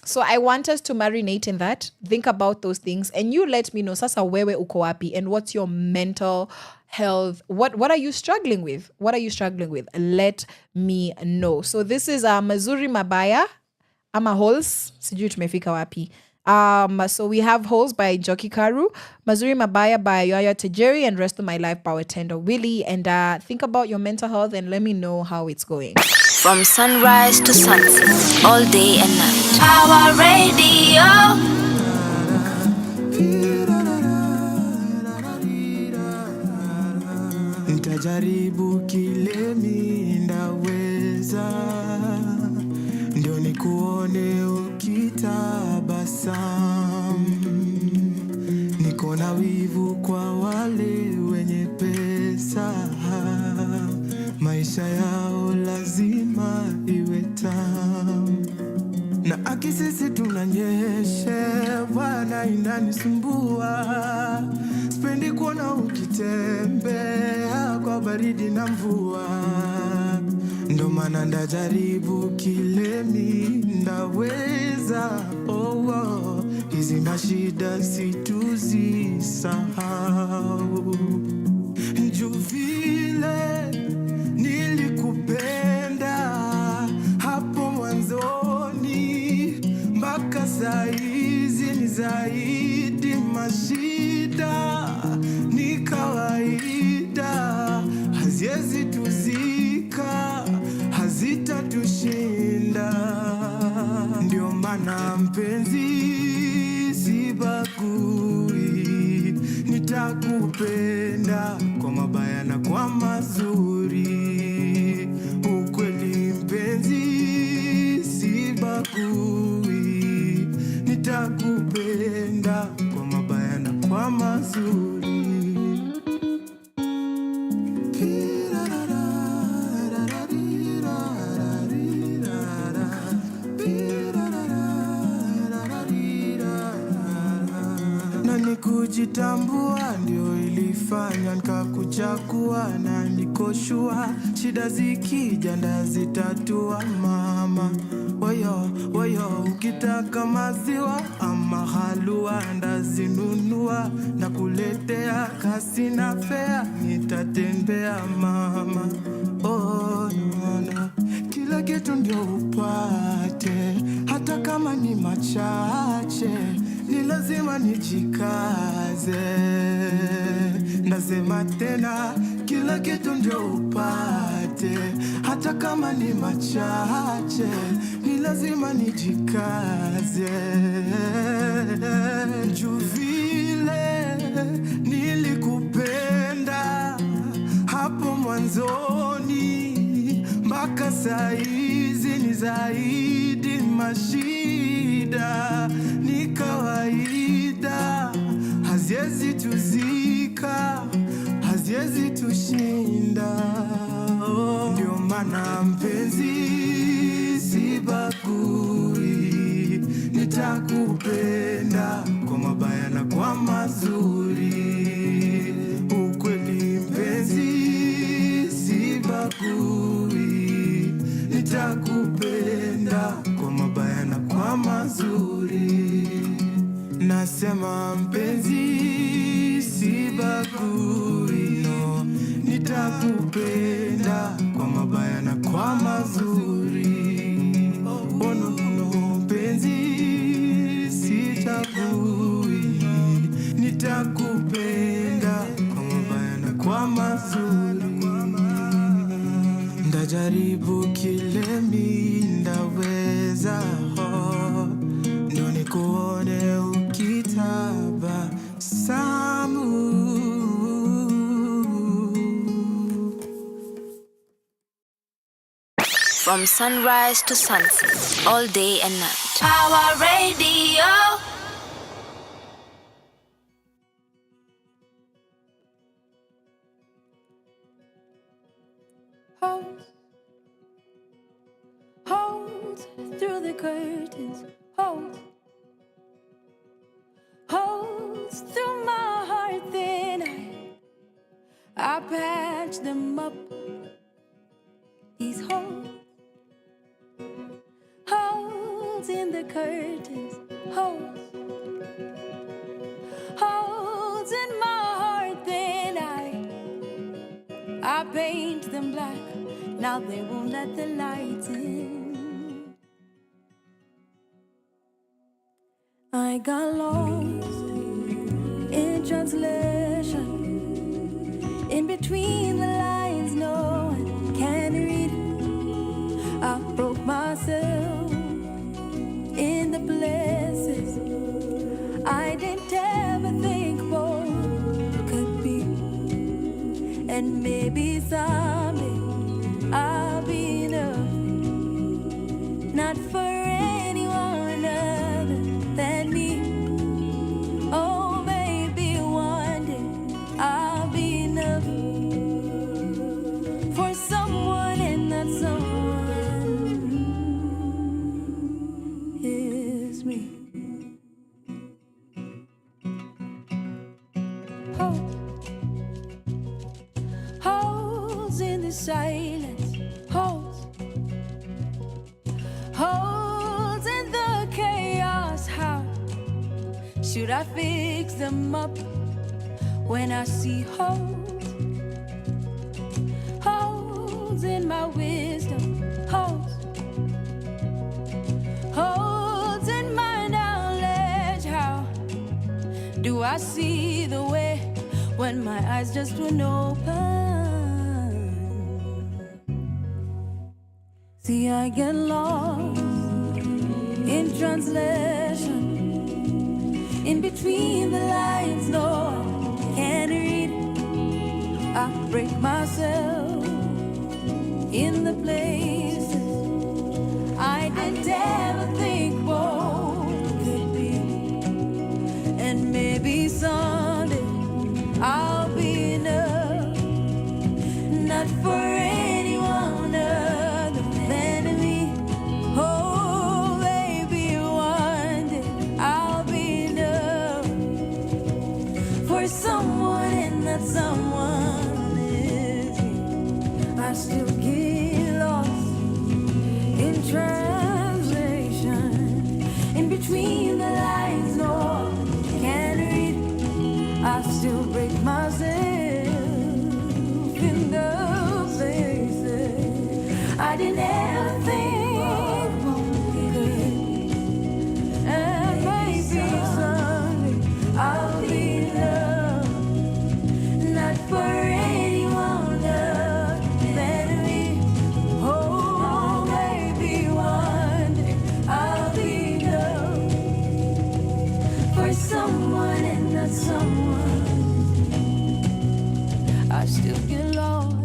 So I want us to marinate in that, think about those things, and you let me know sasa wewe uko wapi and what's your mental health. What are you struggling with? What are you struggling with? Let me know. So this is Mazuri Mabaya ama Holes. Sijui tumefika wapi. So we have Holes by Joki Karu, Mazuri Mabaya by Yaya Tejeri, and Rest of My Life by Tender Willie. And think about your mental health and let me know how it's going. From sunrise to sunset, all day and night. Our radio. Nitajaribu kile mindaweza, ndio nikuone ukitabasamu. Niko na wivu kwa wale wenye pesa, maisha yao lazima iwe tamu. Na akisisi tunanyeshe, wana inanisumbua. Spendi kuona ukitembea kwa baridi na mvua. Ndo maana ndajaribu kile mindaweza. Hizi mashida situzisahau. Njoo vile nilikupenda hapo mwanzoni, mpaka saizi ni zaidi. Mashida ni kawaida, haziwezi tuzika, hazitatushinda. Ndio maana mpenzi sibagui, nitakupenda kwa mabaya na kwa mazuri. Ukweli mpenzi sibagui, nitakupenda kwa mabaya na kwa mazuri. Kujitambua ndio ilifanya nikakuchagua, na nikoshua shida zikija ndazitatua mama. Woyo ukitaka maziwa ama halua ndazinunua, na kuletea kasi na fea nitatembea mama. Kila kitu ndio upate, hata kama ni machache, ni lazima nijikaze. Nasema tena, kila kitu ndio upate, hata kama ni machache, ni lazima nijikaze. Juu vile nilikupenda hapo mwanzoni, mpaka saizi ni zaidi. Mashida ni kawaida, haziwezi tuzika, haziwezi tushinda. Ndio maana mpenzi sibagui, nitakupenda kwa mabaya na kwa mazuri. Ukweli mpenzi sibagui, nitakupenda kwa mabaya na kwa mazuri. Nasema mpenzi sibagui, no, nitakupenda kwa mabaya na kwa mazuri. Oh no, no, mpenzi sitabui, nitakupenda kwa mabaya na kwa mazuri. Ndajaribu kile mi ndaweza, ndo nikuone ukitaba samu. From sunrise to sunset, all day and night. Power Radio. Hold through the curtains, hold through my heart, then I patch them up. These holes in the curtains, holes in my heart, then I paint them black. Now they won't let the light in. I got lost in translation, in between the lines, no one can read. I broke myself in the places I didn't ever think what could be. And maybe someday I'll be enough, not for anyone other than me. Oh, baby, one day I'll be enough for someone, and that someone is me. Holes in the silence, holes in the chaos. How should I fix them up when I see holes in my wisdom, holes in my knowledge? How do I see the way when my eyes just wouldn't open? See, I get lost in translation, in between the lines, no one can read. I break myself in the places I didn't ever think what could be. And maybe someday I'll be enough, not for anyone other than me. Oh, baby, one day I'll be enough for someone, and that someone is me. I still get lost in translation, in between the lines, no one can read. I still break myself in the places I didn't ever think would be good. And maybe someday I'll be loved, not for anyone other than me. Oh, maybe one day I'll be loved for someone, and not someone. I still get lost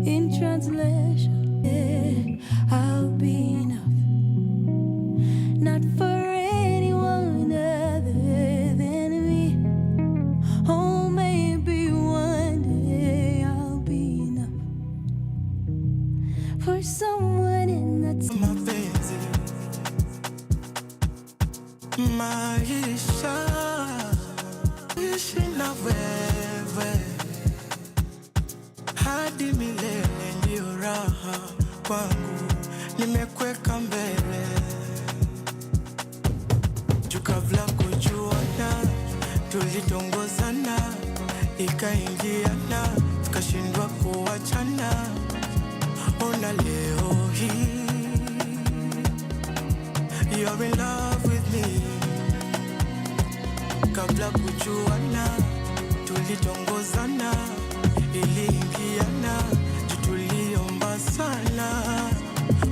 in translation. Yeah, I'll be enough, not for anyone other than me. Oh, maybe one day I'll be enough for someone, and that's mapenzi kwangu nimekweka mbele juu kabla kujuana tulitongozana ikaingiana tukashindwa kuachana ona leo hii you're in love with me kabla kujuana tulitongozana iliingiana tuliomba sana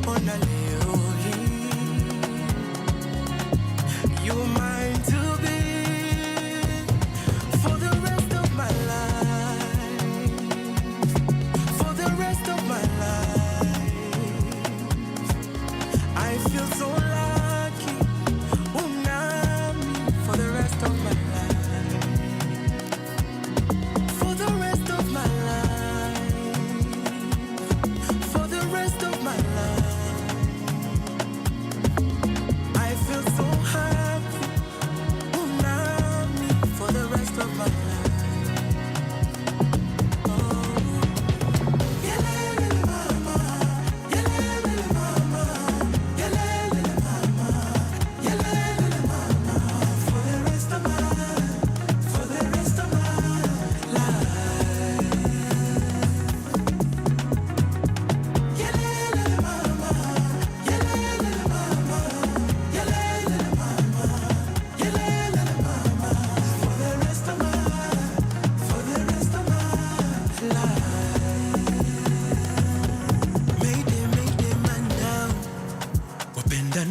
ona leo hii you mine to be for the rest of my life for the rest of my life I feel so lucky unami for the rest of my life for the rest of my life for the rest of my life I feel so happy unami for the rest of my life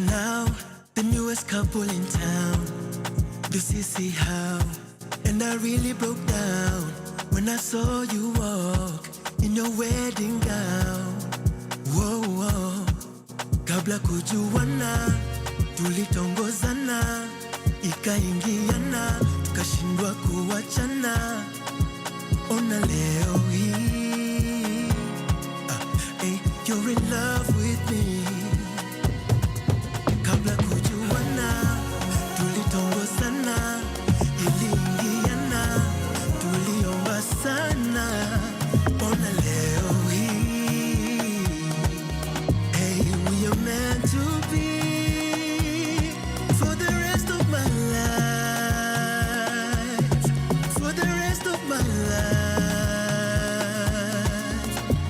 now, the newest couple in town. Do you see how? And I really broke down when I saw you walk in your wedding gown. Whoa, whoa. Kabla kujuana, tulitongozana, ikaingiana, tukashindwa kuachana. Ona leo hii, hey, you're in love with me. Kabla kujuana, tulitongozana, iliingiana, tuliomba sana. Ona leo hii, hey, we are meant to be for the rest of my life, for the rest of my life.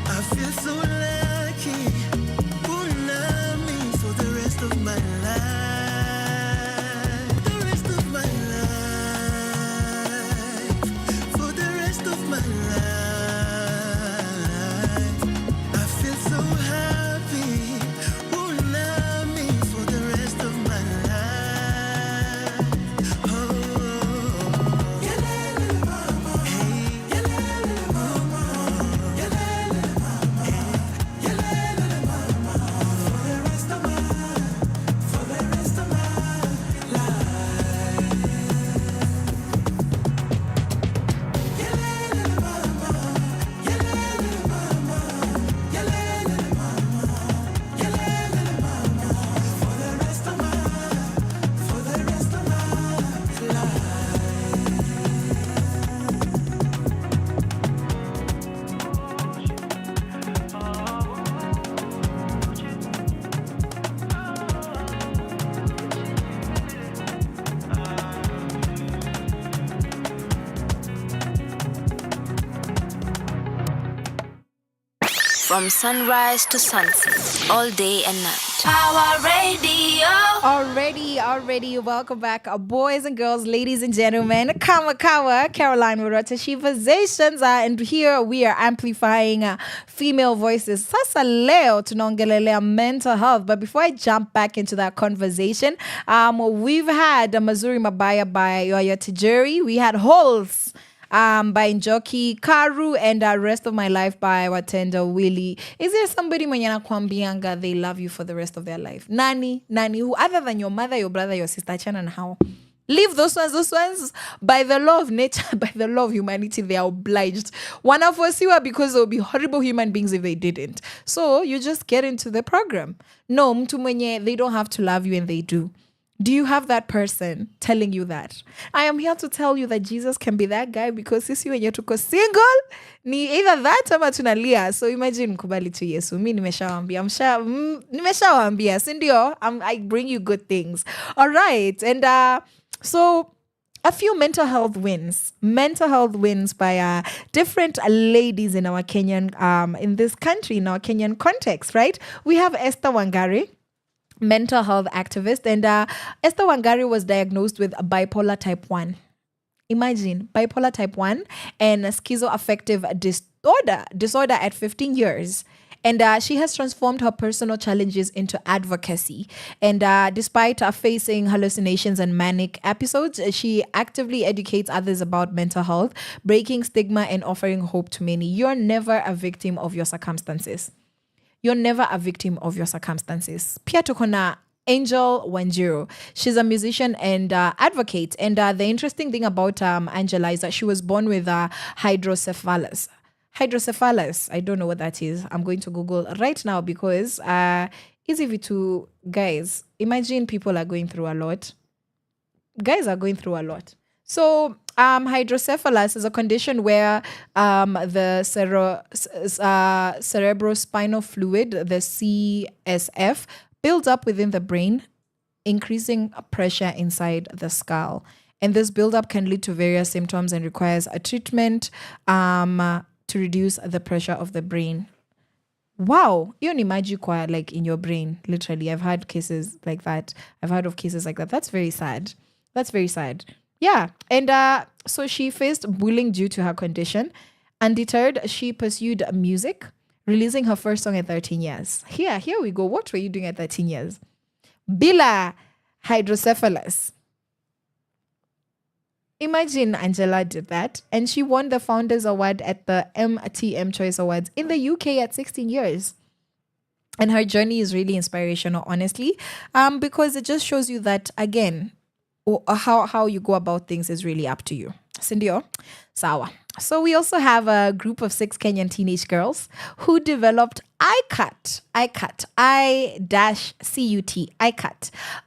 I feel so lucky, unami for the rest of my life, the rest of my life, for the rest of my life. I feel so happy, unami for the rest of my life. Oh, yelele mama, hey, yelele mama, yelele mama, yelele mama, for the rest of my life, for the rest of my life. Yelele mama, yelele mama, yelele mama, yelele mama, for the rest of my life, for the rest of my life. From sunrise to sunset, all day and night. Power Radio. Already, welcome back, boys and girls, ladies and gentlemen. Kawa, Caroline Murote, Sheversations, and here we are amplifying female voices. Sasa leo tunaongelelea mental health, but before I jump back into that conversation, we've had Mazuri Mabaya by Yoyo Tijeri. We had Holes by Njoki Karu, and Rest of My Life by Watenda Willie. Is there somebody mwenye anakuambianga they love you for the rest of their life? Nani, who other than your mother, your brother, your sister, Chana, and how? Leave those ones. By the law of nature, by the law of humanity, they are obliged. Wanafosiwa because they will be horrible human beings if they didn't. So you just get into the program. No, mtu mwenye, they don't have to love you and they do. Do you have that person telling you that? I am here to tell you that Jesus can be that guy, because sisi wenye tuko single ni either that ama tunalia. So imagine mkubali tu Yesu. Mi nimeshawambia, nimeshawambia, si ndio? I bring you good things. All right. And so a few mental health wins by different ladies in our Kenyan, in this country, in our Kenyan context, right? We have Esther Wangari, mental health activist, and Esther Wangari was diagnosed with bipolar type 1. Imagine, bipolar type 1 and schizoaffective disorder at 15 years. And she has transformed her personal challenges into advocacy. And despite facing hallucinations and manic episodes, she actively educates others about mental health, breaking stigma and offering hope to many. You're never a victim of your circumstances. You're never a victim of your circumstances. Pia tuko na Angel Wanjiru. She's a musician and advocate. And the interesting thing about Angela is that she was born with hydrocephalus. Hydrocephalus, I don't know what that is. I'm going to Google right now because easy to guys. Imagine people are going through a lot. Guys are going through a lot. So hydrocephalus is a condition where the cerebrospinal fluid, the CSF, builds up within the brain, increasing pressure inside the skull. And this buildup can lead to various symptoms and requires a treatment to reduce the pressure of the brain. Wow, hiyo ni maji kwa like in your brain, literally. I've had cases like that. I've heard of cases like that. That's very sad. Yeah, and so she faced bullying due to her condition. Undeterred, she pursued music, releasing her first song at 13 years. Here we go. What were you doing at 13 years? Bila hydrocephalus. Imagine Angela did that, and she won the Founders Award at the MTM Choice Awards in the UK at 16 years. And her journey is really inspirational, honestly, because it just shows you that, again, how you go about things is really up to you. Sindio? Sawa. So we also have a group of 6 Kenyan teenage girls who developed iCut, iCut,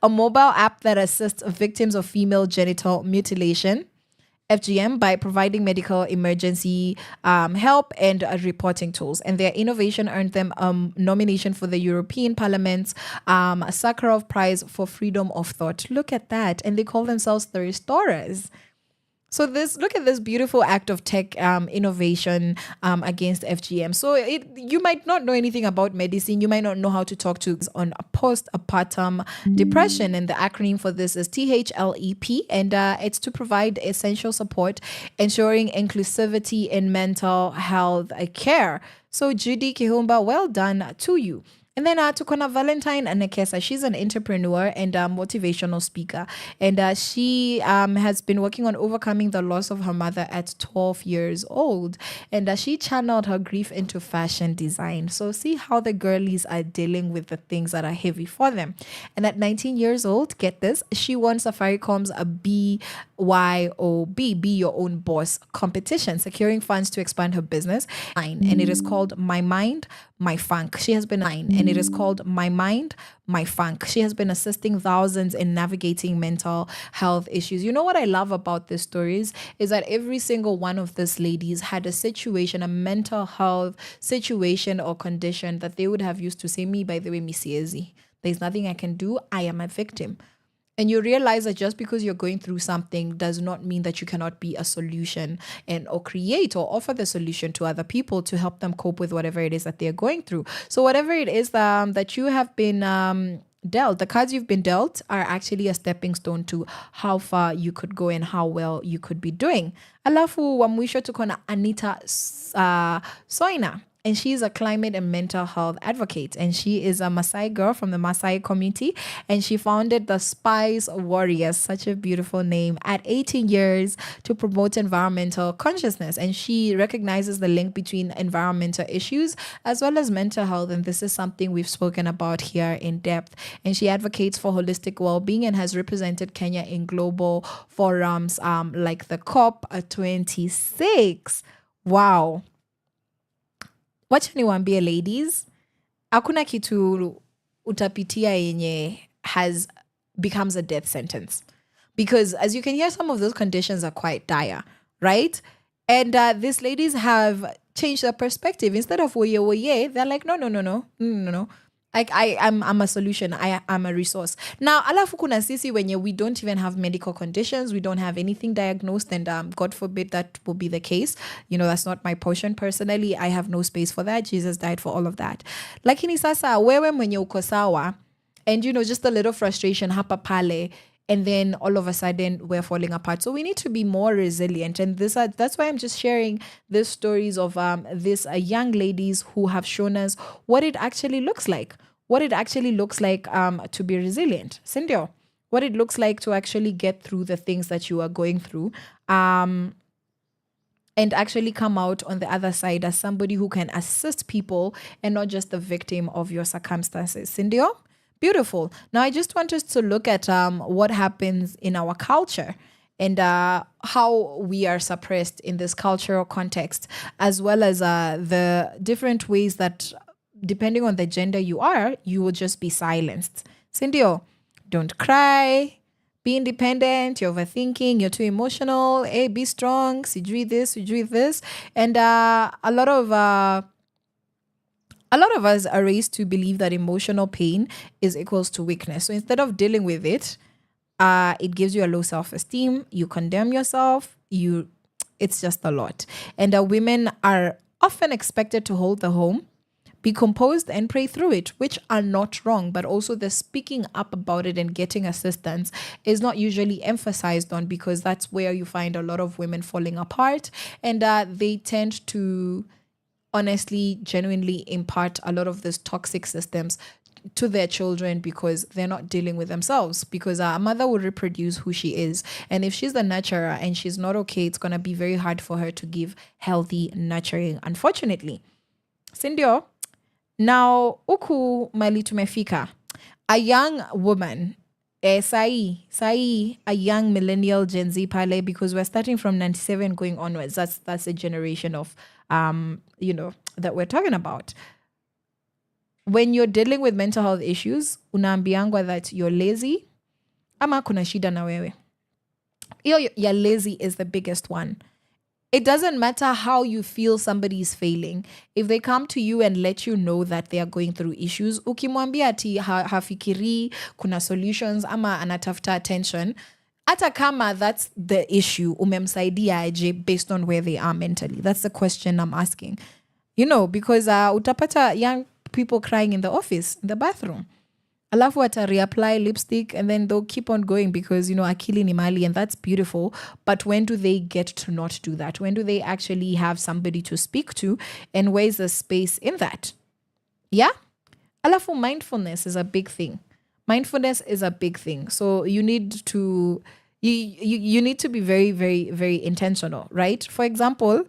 a mobile app that assists victims of female genital mutilation, FGM, by providing medical emergency help and reporting tools. And their innovation earned them a nomination for the European Parliament's Sakharov Prize for Freedom of Thought. Look at that. And they call themselves the Restorers. So look at this beautiful act of tech innovation against FGM. So you might not know anything about medicine. You might not know how to talk to on postpartum depression. And the acronym for this is THLEP. And it's to provide essential support, ensuring inclusivity in mental health care. So Judy Kihumba, well done to you. And then tukona Valentine Nekesa. She's an entrepreneur and a motivational speaker. And she has been working on overcoming the loss of her mother at 12 years old. And she channeled her grief into fashion design. So see how the girlies are dealing with the things that are heavy for them. And at 19 years old, get this, she won Safaricom's BYOB, Be Your Own Boss competition, securing funds to expand her business. And it is called My Mind, My Funk. She has been and it is called My Mind, My Funk. She has been assisting thousands in navigating mental health issues. You know what I love about these stories is that every single one of these ladies had a situation, a mental health situation or condition that they would have used to say, me, by the way, Misiezi. There's nothing I can do. I am a victim. And you realize that just because you're going through something does not mean that you cannot be a solution or create or offer the solution to other people to help them cope with whatever it is that they're going through. So whatever it is that you have been dealt, the cards you've been dealt are actually a stepping stone to how far you could go and how well you could be doing. Alafu wa mwisho tuko na Anita Soina. And she is a climate and mental health advocate. And she is a Maasai girl from the Maasai community. And she founded the Spice Warriors, such a beautiful name, at 18 years to promote environmental consciousness. And she recognizes the link between environmental issues as well as mental health. And this is something we've spoken about here in depth. And she advocates for holistic well-being and has represented Kenya in global forums like the COP26. Wow. Wacha niwaambie ladies, hakuna kitu utapitia yenye has becomes a death sentence. Because as you can hear, some of those conditions are quite dire, right? And these ladies have changed their perspective. Instead of woye, they're like, no. Like I'm a solution. I'm a resource. Now, alafu kuna sisi wenye we don't even have medical conditions. We don't have anything diagnosed, and God forbid that will be the case. That's not my portion personally. I have no space for that. Jesus died for all of that. Lakini sasa wewe mwenye uko sawa, and just a little frustration hapa pale, and then all of a sudden we're falling apart. So we need to be more resilient. And that's why I'm just sharing these stories of these young ladies who have shown us what it actually looks like. What it actually looks like to be resilient. Sindio, what it looks like to actually get through the things that you are going through. And actually come out on the other side as somebody who can assist people and not just the victim of your circumstances. Sindio? Beautiful. Now, I just want us to look at what happens in our culture and how we are suppressed in this cultural context, as well as the different ways that, depending on the gender you are, you will just be silenced. Sindio, don't cry, be independent, you're overthinking, you're too emotional, hey, be strong, sijui this. And a lot of us are raised to believe that emotional pain is equals to weakness. So instead of dealing with it, it gives you a low self-esteem. You condemn yourself. It's just a lot. And women are often expected to hold the home, be composed, and pray through it, which are not wrong. But also the speaking up about it and getting assistance is not usually emphasized on, because that's where you find a lot of women falling apart. And they tend to honestly, genuinely impart a lot of these toxic systems to their children because they're not dealing with themselves. Because a mother will reproduce who she is. And if she's the nurturer and she's not okay, it's going to be very hard for her to give healthy nurturing, unfortunately. Sindio, now, uku mali tumefika. A young woman, sai, a young millennial Gen Z pale, because we're starting from 97 going onwards. That's a generation of that we're talking about. When you're dealing with mental health issues, unaambiangwa that you're lazy, ama kuna shida na wewe. You're lazy is the biggest one. It doesn't matter how you feel somebody is failing. If they come to you and let you know that they are going through issues, ukimwambia ati hafikiri, kuna solutions, ama anatafuta attention, ata kama that's the issue, umemsaidia aje based on where they are mentally? That's the question I'm asking. Because utapata young people crying in the office, in the bathroom. Alafu wata reapply lipstick and then they'll keep on going because, akili ni mali, and that's beautiful. But when do they get to not do that? When do they actually have somebody to speak to? And where's the space in that? Yeah? Alafu mindfulness is a big thing. Mindfulness is a big thing. So you need to you need to be very, very, very intentional, right? For example,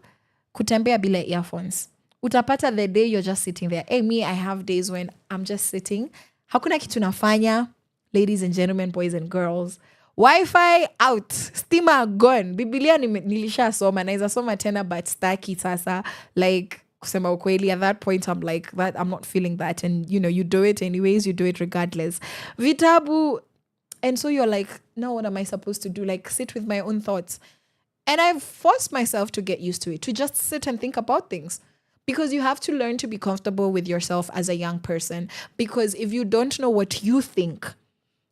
kutembea bila earphones. Utapata the day you're just sitting there. Hey, me, I have days when I'm just sitting. Hakuna kitu nafanya, ladies and gentlemen, boys and girls. Wi-Fi out, stima gone. Biblia nilisha soma, naeza soma tena, but staki sasa. Like, kusema ukweli, at that point, I'm like, that I'm not feeling that. And, you do it anyways, you do it regardless. Vitabu. And so you're like, now what am I supposed to do? Like, sit with my own thoughts. And I've forced myself to get used to it, to just sit and think about things. Because you have to learn to be comfortable with yourself as a young person. Because if you don't know what you think,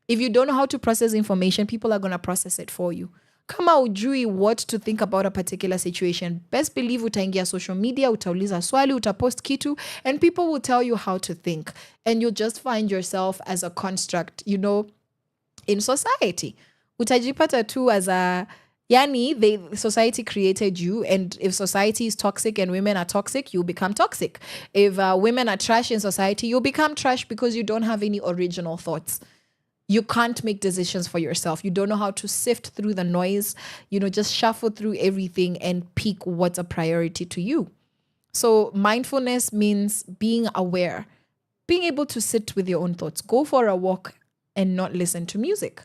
if you don't know how to process information, people are going to process it for you. Kama ujui what to think about a particular situation, best believe utaingia social media, utauliza swali, utapost kitu, and people will tell you how to think. And you'll just find yourself as a construct, in society. Utajipata tu as a... society created you, and if society is toxic and women are toxic, you become toxic. If women are trash in society, you become trash because you don't have any original thoughts. You can't make decisions for yourself. You don't know how to sift through the noise, just shuffle through everything and pick what's a priority to you. So mindfulness means being aware, being able to sit with your own thoughts, go for a walk and not listen to music.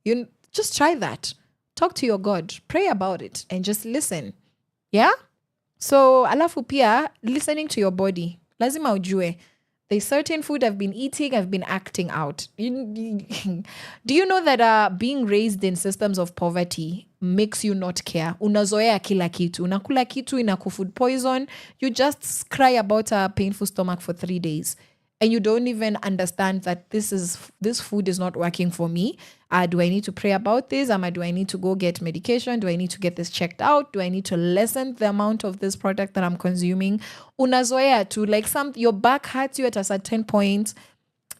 You just try that. Talk to your God, pray about it, and just listen. Yeah? So, alafu pia, listening to your body. Lazima ujue. There's certain food I've been eating, I've been acting out. Do you know that being raised in systems of poverty makes you not care? Unazoea kila kitu. Unakula kitu inaku food poison. You just cry about a painful stomach for 3 days. And you don't even understand that this food is not working for me. Do I need to pray about this? Do I need to go get medication? Do I need to get this checked out? Do I need to lessen the amount of this product that I'm consuming? Unazoea to like your back hurts you at a certain point.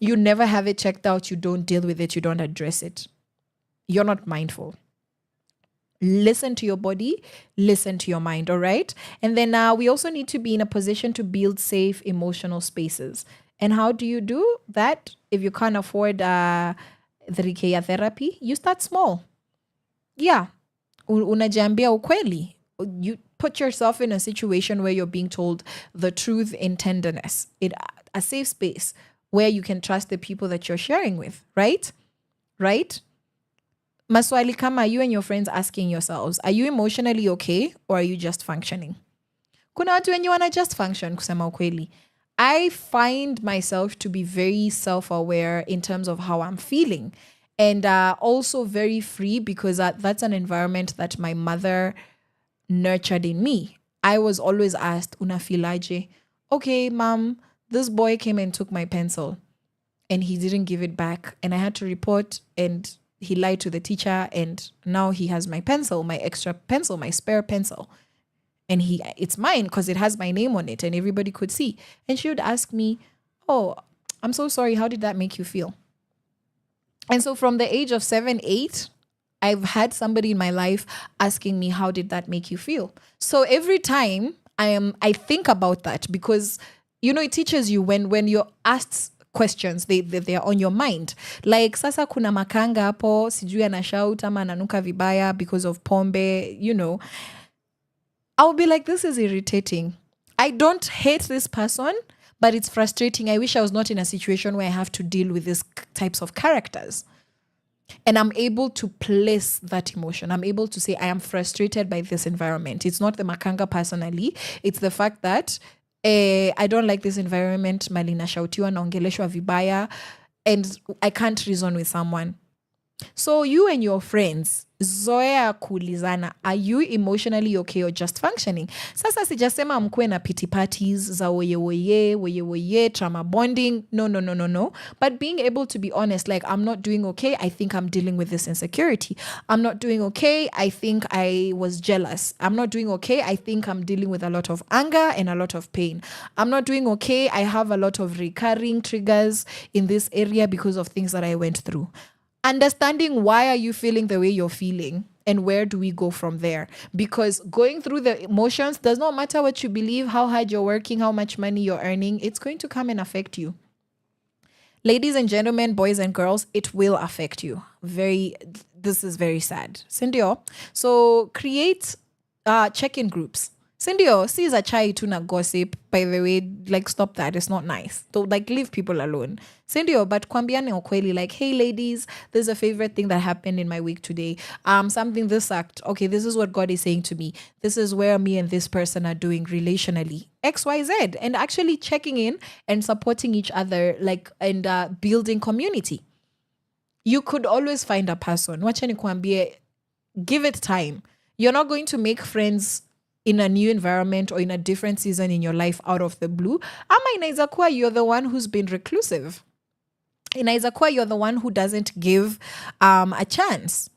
You never have it checked out. You don't deal with it. You don't address it. You're not mindful. Listen to your body, listen to your mind, all right? And then we also need to be in a position to build safe emotional spaces. And how do you do that? If you can't afford the Rikeya therapy, you start small. Yeah. Unajiambia ukweli. You put yourself in a situation where you're being told the truth in tenderness. A safe space where you can trust the people that you're sharing with, right? Right? Maswali kama, you and your friends asking yourselves, are you emotionally okay or are you just functioning? Kuna watu wenye wana just function kusema ukweli. I find myself to be very self-aware in terms of how I'm feeling, and also very free because that's an environment that my mother nurtured in me. I was always asked, unafilaje? Okay, mom, this boy came and took my pencil and he didn't give it back. And I had to report, and he lied to the teacher, and now he has my pencil, my extra pencil, my spare pencil. And it's mine because it has my name on it and everybody could see. And she would ask me, oh, I'm so sorry. How did that make you feel? And so from the age of 7, 8, I've had somebody in my life asking me, how did that make you feel? So every time I think about that because, it teaches you when you're asked questions, they're on your mind. Like, sasa kuna makanga hapo, sijui anashout ama ananuka vibaya because of pombe, I'll be like, this is irritating. I don't hate this person, but it's frustrating. I wish I was not in a situation where I have to deal with these types of characters. And I'm able to place that emotion. I'm able to say, I am frustrated by this environment. It's not the makanga personally. It's the fact that I don't like this environment. Malina shautiwa naongeleshwa vibaya. And I can't reason with someone. So you and your friends, zoea kuulizana, are you emotionally okay or just functioning? Sasa sijasema mkuwe na pity parties za woye, trauma bonding. No. But being able to be honest, like, I'm not doing okay. I think I'm dealing with this insecurity. I'm not doing okay. I think I was jealous. I'm not doing okay. I think I'm dealing with a lot of anger and a lot of pain. I'm not doing okay. I have a lot of recurring triggers in this area because of things that I went through. Understanding why are you feeling the way you're feeling and where do we go from there? Because going through the emotions does not matter what you believe, how hard you're working, how much money you're earning. It's going to come and affect you. Ladies and gentlemen, boys and girls, it will affect you. This is very sad. Sindio? So create check-in groups. Sindio, see a chai tuna gossip, by the way, like, stop that. It's not nice. So, like, leave people alone. Sindio, but kwambiane ukweli, like, hey ladies, there's a favorite thing that happened in my week today. Something this sucked. Okay, this is what God is saying to me. This is where me and this person are doing relationally. XYZ. And actually checking in and supporting each other, like, and building community. You could always find a person. Wachani kwambie, give it time. You're not going to make friends in a new environment or in a different season in your life out of the blue. Ama inaweza kuwa you're the one who's been reclusive. Inaweza kuwa you're the one who doesn't give a chance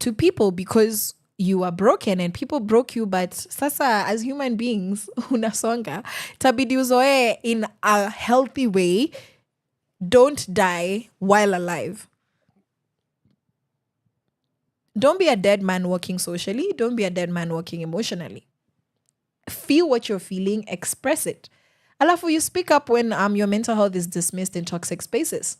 to people because you are broken and people broke you. But sasa, as human beings, unasonga, tabidi uzoe in a healthy way. Don't die while alive. Don't be a dead man walking socially. Don't be a dead man walking emotionally. Feel what you're feeling, express it. Alafu, you speak up when your mental health is dismissed in toxic spaces.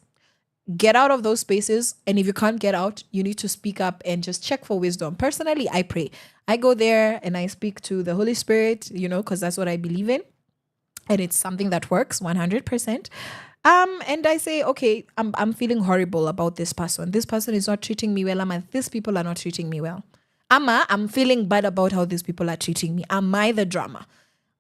Get out of those spaces, and if you can't get out, you need to speak up and just check for wisdom. Personally, I pray. I go there and I speak to the Holy Spirit, because that's what I believe in. And it's something that works 100%. And I say, okay, I'm feeling horrible about this person. This person is not treating me well. These people are not treating me well. I'm feeling bad about how these people are treating me. Am I the drama?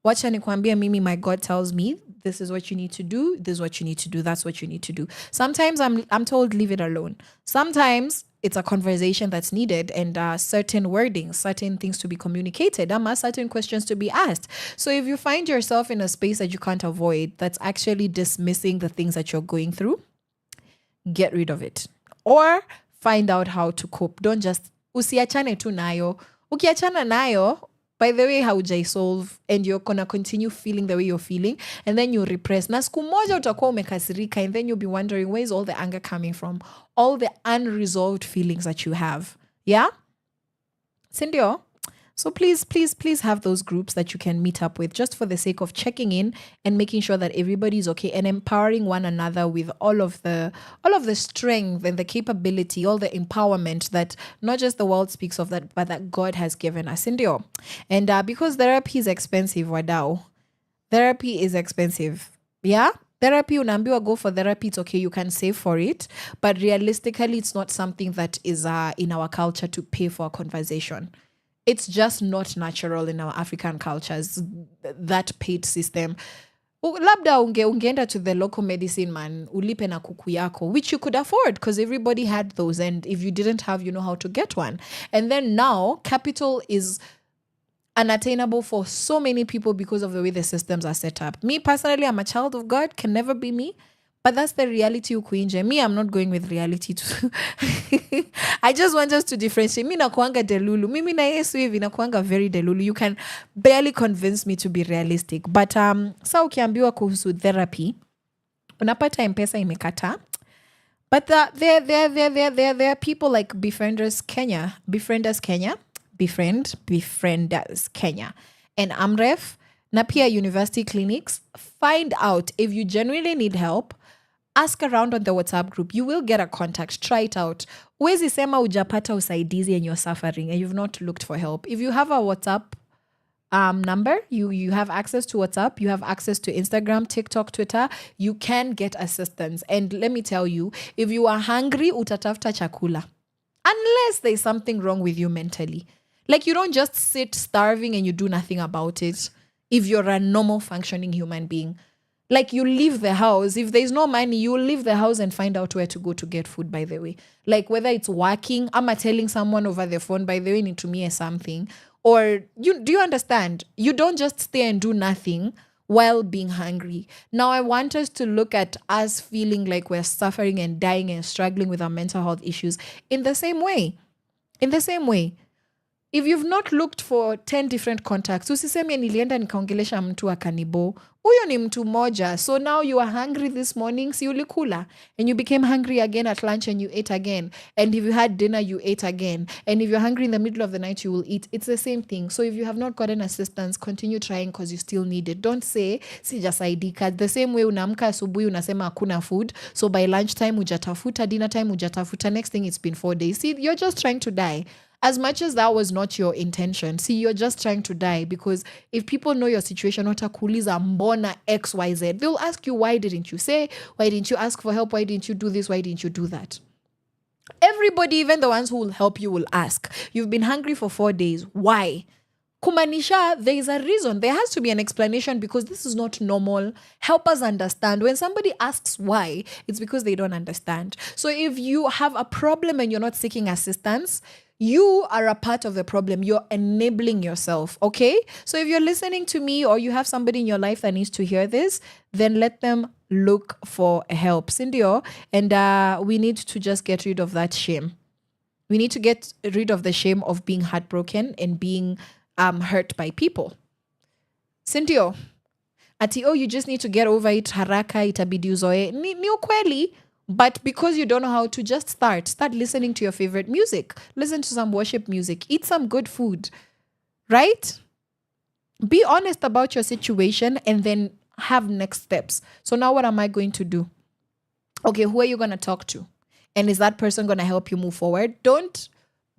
Wacha nikwambia mimi, my God tells me This is what you need to do. This is what you need to do. That's what you need to do. Sometimes I'm told leave it alone. Sometimes it's a conversation that's needed and certain wording, certain things to be communicated, certain questions to be asked. So if you find yourself in a space that you can't avoid, that's actually dismissing the things that you're going through, get rid of it. Or find out how to cope. Don't just usiachane tu nayo. Ukiachana nayo, by the way, haujai solve, and you're gonna continue feeling the way you're feeling, and then you repress. Na siku moja utakuwa umekasirika, and then you'll be wondering, where's all the anger coming from? All the unresolved feelings that you have. Yeah? Sindio? So please have those groups that you can meet up with just for the sake of checking in and making sure that everybody's okay and empowering one another with all of the strength and the capability, all the empowerment that not just the world speaks of, that but that God has given us. Indio. And because therapy is expensive, wadau. Therapy is expensive. Yeah? Therapy, unaambiwa go for therapy, it's okay, you can save for it. But realistically, it's not something that is in our culture to pay for a conversation. It's just not natural in our African cultures, that paid system. Labda ungeenda to the local medicine man, ulipe na kuku yako, which you could afford because everybody had those. And if you didn't have, you know how to get one. And then now, capital is unattainable for so many people because of the way the systems are set up. Me, personally, I'm a child of God, can never be me. But that's the reality ukuinje. Me, I'm not going with reality. I just want us to differentiate. Mi nakuanga delulu. Mimi na Yesu hivi nakuanga very delulu. You can barely convince me to be realistic. But sa ukiambiwa kuhusu therapy, unapata M-Pesa imekata. But there are people like Befrienders Kenya, Befrienders Kenya, and Amref, na pia university clinics. Find out if you genuinely need help. Ask around on the WhatsApp group. You will get a contact. Try it out. Huwezi sema ujapata usaidizi and you're suffering and you've not looked for help. If you have a WhatsApp number, you have access to WhatsApp, you have access to Instagram, TikTok, Twitter, you can get assistance. And let me tell you, if you are hungry, utatafta chakula. Unless there's something wrong with you mentally. Like you don't just sit starving and you do nothing about it. If you're a normal functioning human being. Like you leave the house. If there's no money, you will leave the house and find out where to go to get food, by the way. Like whether it's working, I'm telling someone over the phone, by the way, need to me something. Or do you understand? You don't just stay and do nothing while being hungry. Now, I want us to look at us feeling like we're suffering and dying and struggling with our mental health issues in the same way. In the same way. If you've not looked for 10 different contacts, usiseme nilienda nikaongelesha mtu akanibo. Huyo ni mtu moja. So now you are hungry this morning, si ulikula. And you became hungry again at lunch and you ate again. And if you had dinner, you ate again. And if you're hungry in the middle of the night, you will eat. It's the same thing. So if you have not gotten assistance, continue trying because you still need it. Don't say, sijasaidika. The same way unaamka asubuhi unasema hakuna food. So by lunchtime hujatafuta, dinner time hujatafuta. Next thing it's been 4 days. See, you're just trying to die. As much as that was not your intention, see, you're just trying to die because if people know your situation, watakuuliza mbona XYZ, they'll ask you, why didn't you say? Why didn't you ask for help? Why didn't you do this? Why didn't you do that? Everybody, even the ones who will help you, will ask. You've been hungry for 4 days. Why? Kumanisha, there is a reason. There has to be an explanation because this is not normal. Help us understand. When somebody asks why, it's because they don't understand. So if you have a problem and you're not seeking assistance, you are a part of the problem. You're enabling yourself, okay? So if you're listening to me or you have somebody in your life that needs to hear this, then let them look for help. Sindio, and we need to just get rid of that shame. We need to get rid of the shame of being heartbroken and being hurt by people. Sindio, ati, you just need to get over it, haraka, itabidi uzoe. Ni ukweli. But because you don't know how to, just start listening to your favorite music. Listen to some worship music. Eat some good food. Right? Be honest about your situation and then have next steps. So now what am I going to do? Okay, who are you going to talk to? And is that person going to help you move forward? Don't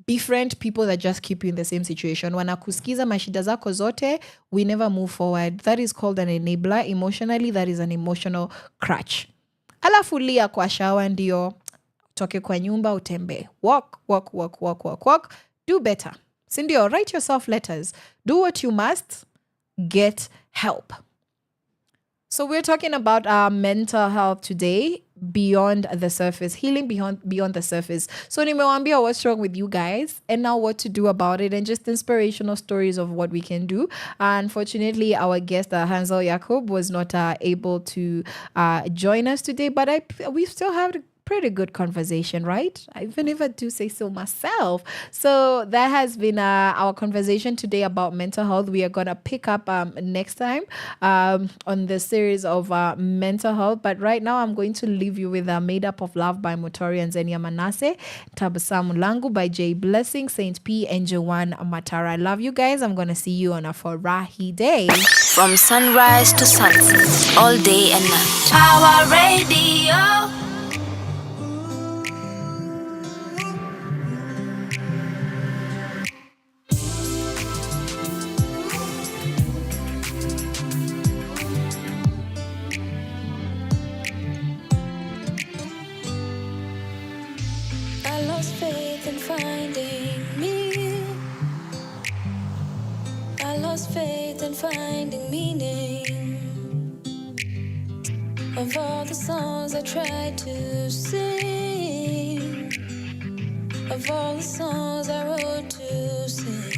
befriend people that just keep you in the same situation. Wanakusikiza mashida zako zote, we never move forward. That is called an enabler. Emotionally, that is an emotional crutch. Alafu lia kwa shawa ndio toke kwa nyumba utembe. Walk. Do better. Sindio, write yourself letters. Do what you must. Get help. So we're talking about mental health today, beyond the surface, healing beyond the surface. So nimewambia what's wrong with you guys and now what to do about it, and just inspirational stories of what we can do. Unfortunately, our guest Hanzal Yakub was not able to join us today, but we still have pretty good conversation, right? Even if I do say so myself. So that has been our conversation today about mental health. We are gonna pick up next time on the series of mental health. But right now, I'm going to leave you with "Made Up of Love" by Murote and Zenia Manase, "Tabasamu Langu" by Jay Blessing, Saint P, and Joanne Matara. I love you guys. I'm gonna see you on a Farahi day. From sunrise to sunset, all day and night. Our radio. I lost faith in finding me. I lost faith in finding meaning of all the songs I tried to sing, of all the songs I wrote to sing.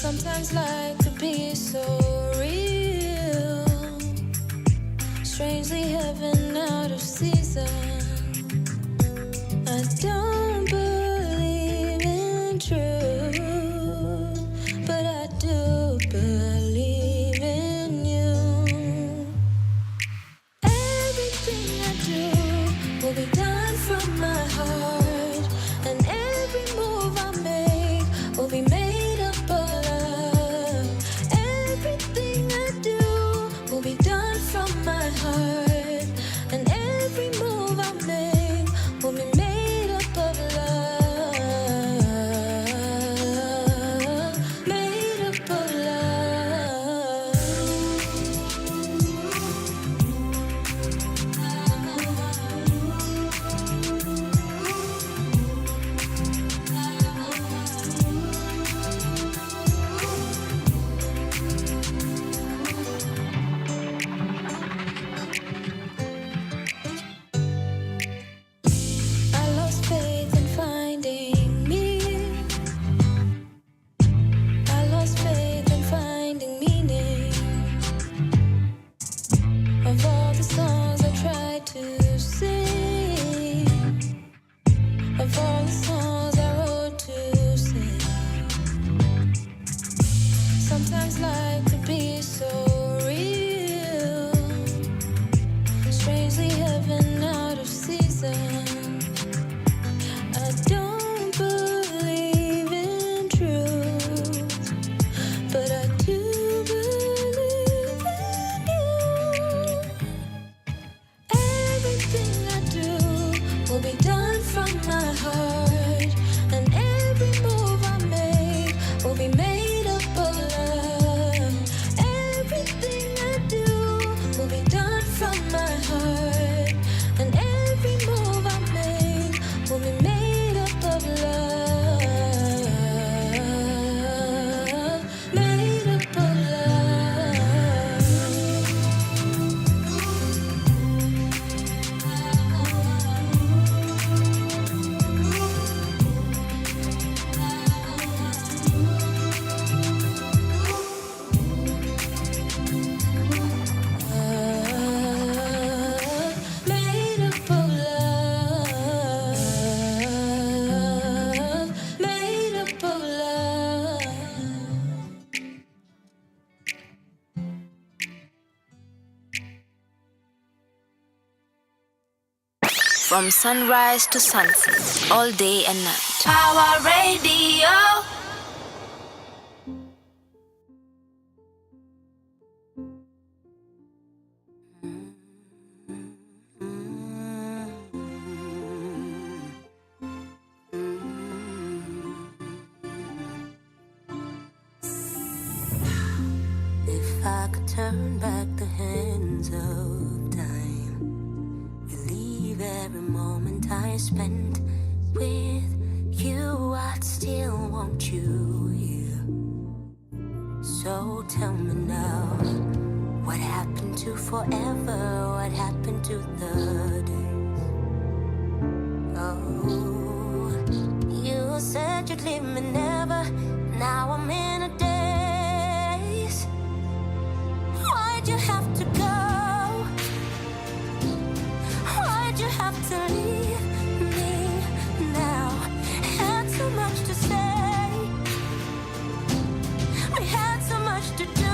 Sometimes life could be so real, strangely heaven out of season. I don't believe in truth, but I do believe in you. Everything I do will be done from my heart, and every move I make will be made up of love. Everything I do will be done from my heart, and every move I make will be made up of love, made up of love. I lost faith in finding me. I lost faith in finding meaning of all the songs I tried to sing, of all the songs I wrote to sing. Sometimes life could be so real, strangely heaven out of season. I don't believe in truth, but I do believe in you. Everything I do will be done from my heart, and every move I make will be made up of love. Everything I do will be done from my heart, and every move I make will be made up of love, made up of love. Made up of love, made up of love. From sunrise to sunset, all day and night. Our radio. If I could turn back the hands of time, relieve every moment I spent with you, I'd still want you here. So tell me now, What happened to forever? What happened to the days? Oh, you said you'd leave me never. Now I'm in a daze. Why'd you have to go? Why'd you have to leave me now? Had so much to say. We had so much to do.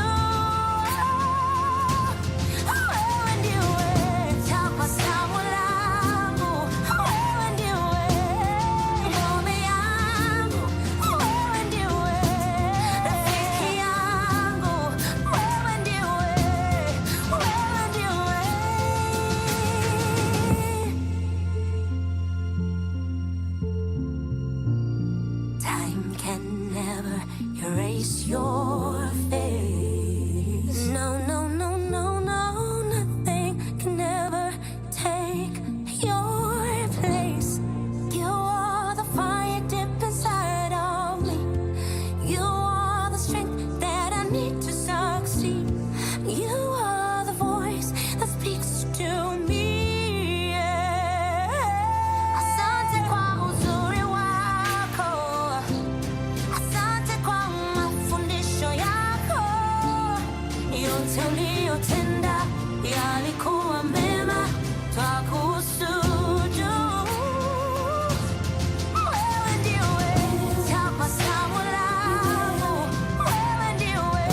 Time can never erase your face. No, no, no, no, no, nothing can ever take your place. You are the fire deep inside of me. You are the strength that I need to succeed. You are the voice that speaks to me. Asante kwa uzuri wako. Asante kwa mafundisho yako. Yote uliyotenda yalikuwa mema, twakusujudu. Wewe ndiwe tabasamu langu. Wewe ndiwe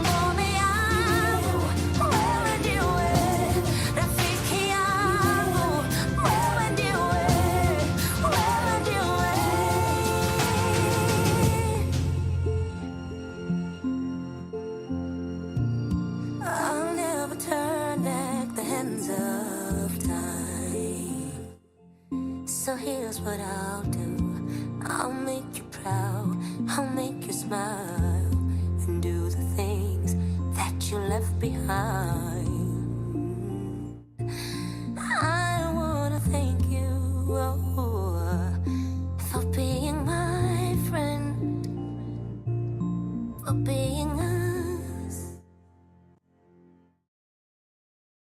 ngome yangu. Wewe ndiwe rafiki yangu. Wewe ndiwe, wewe ndiwe. I'll never turn back the hands of time. So here's what I'll do. I'll make you proud. I'll make you smile. And do the things that you left behind.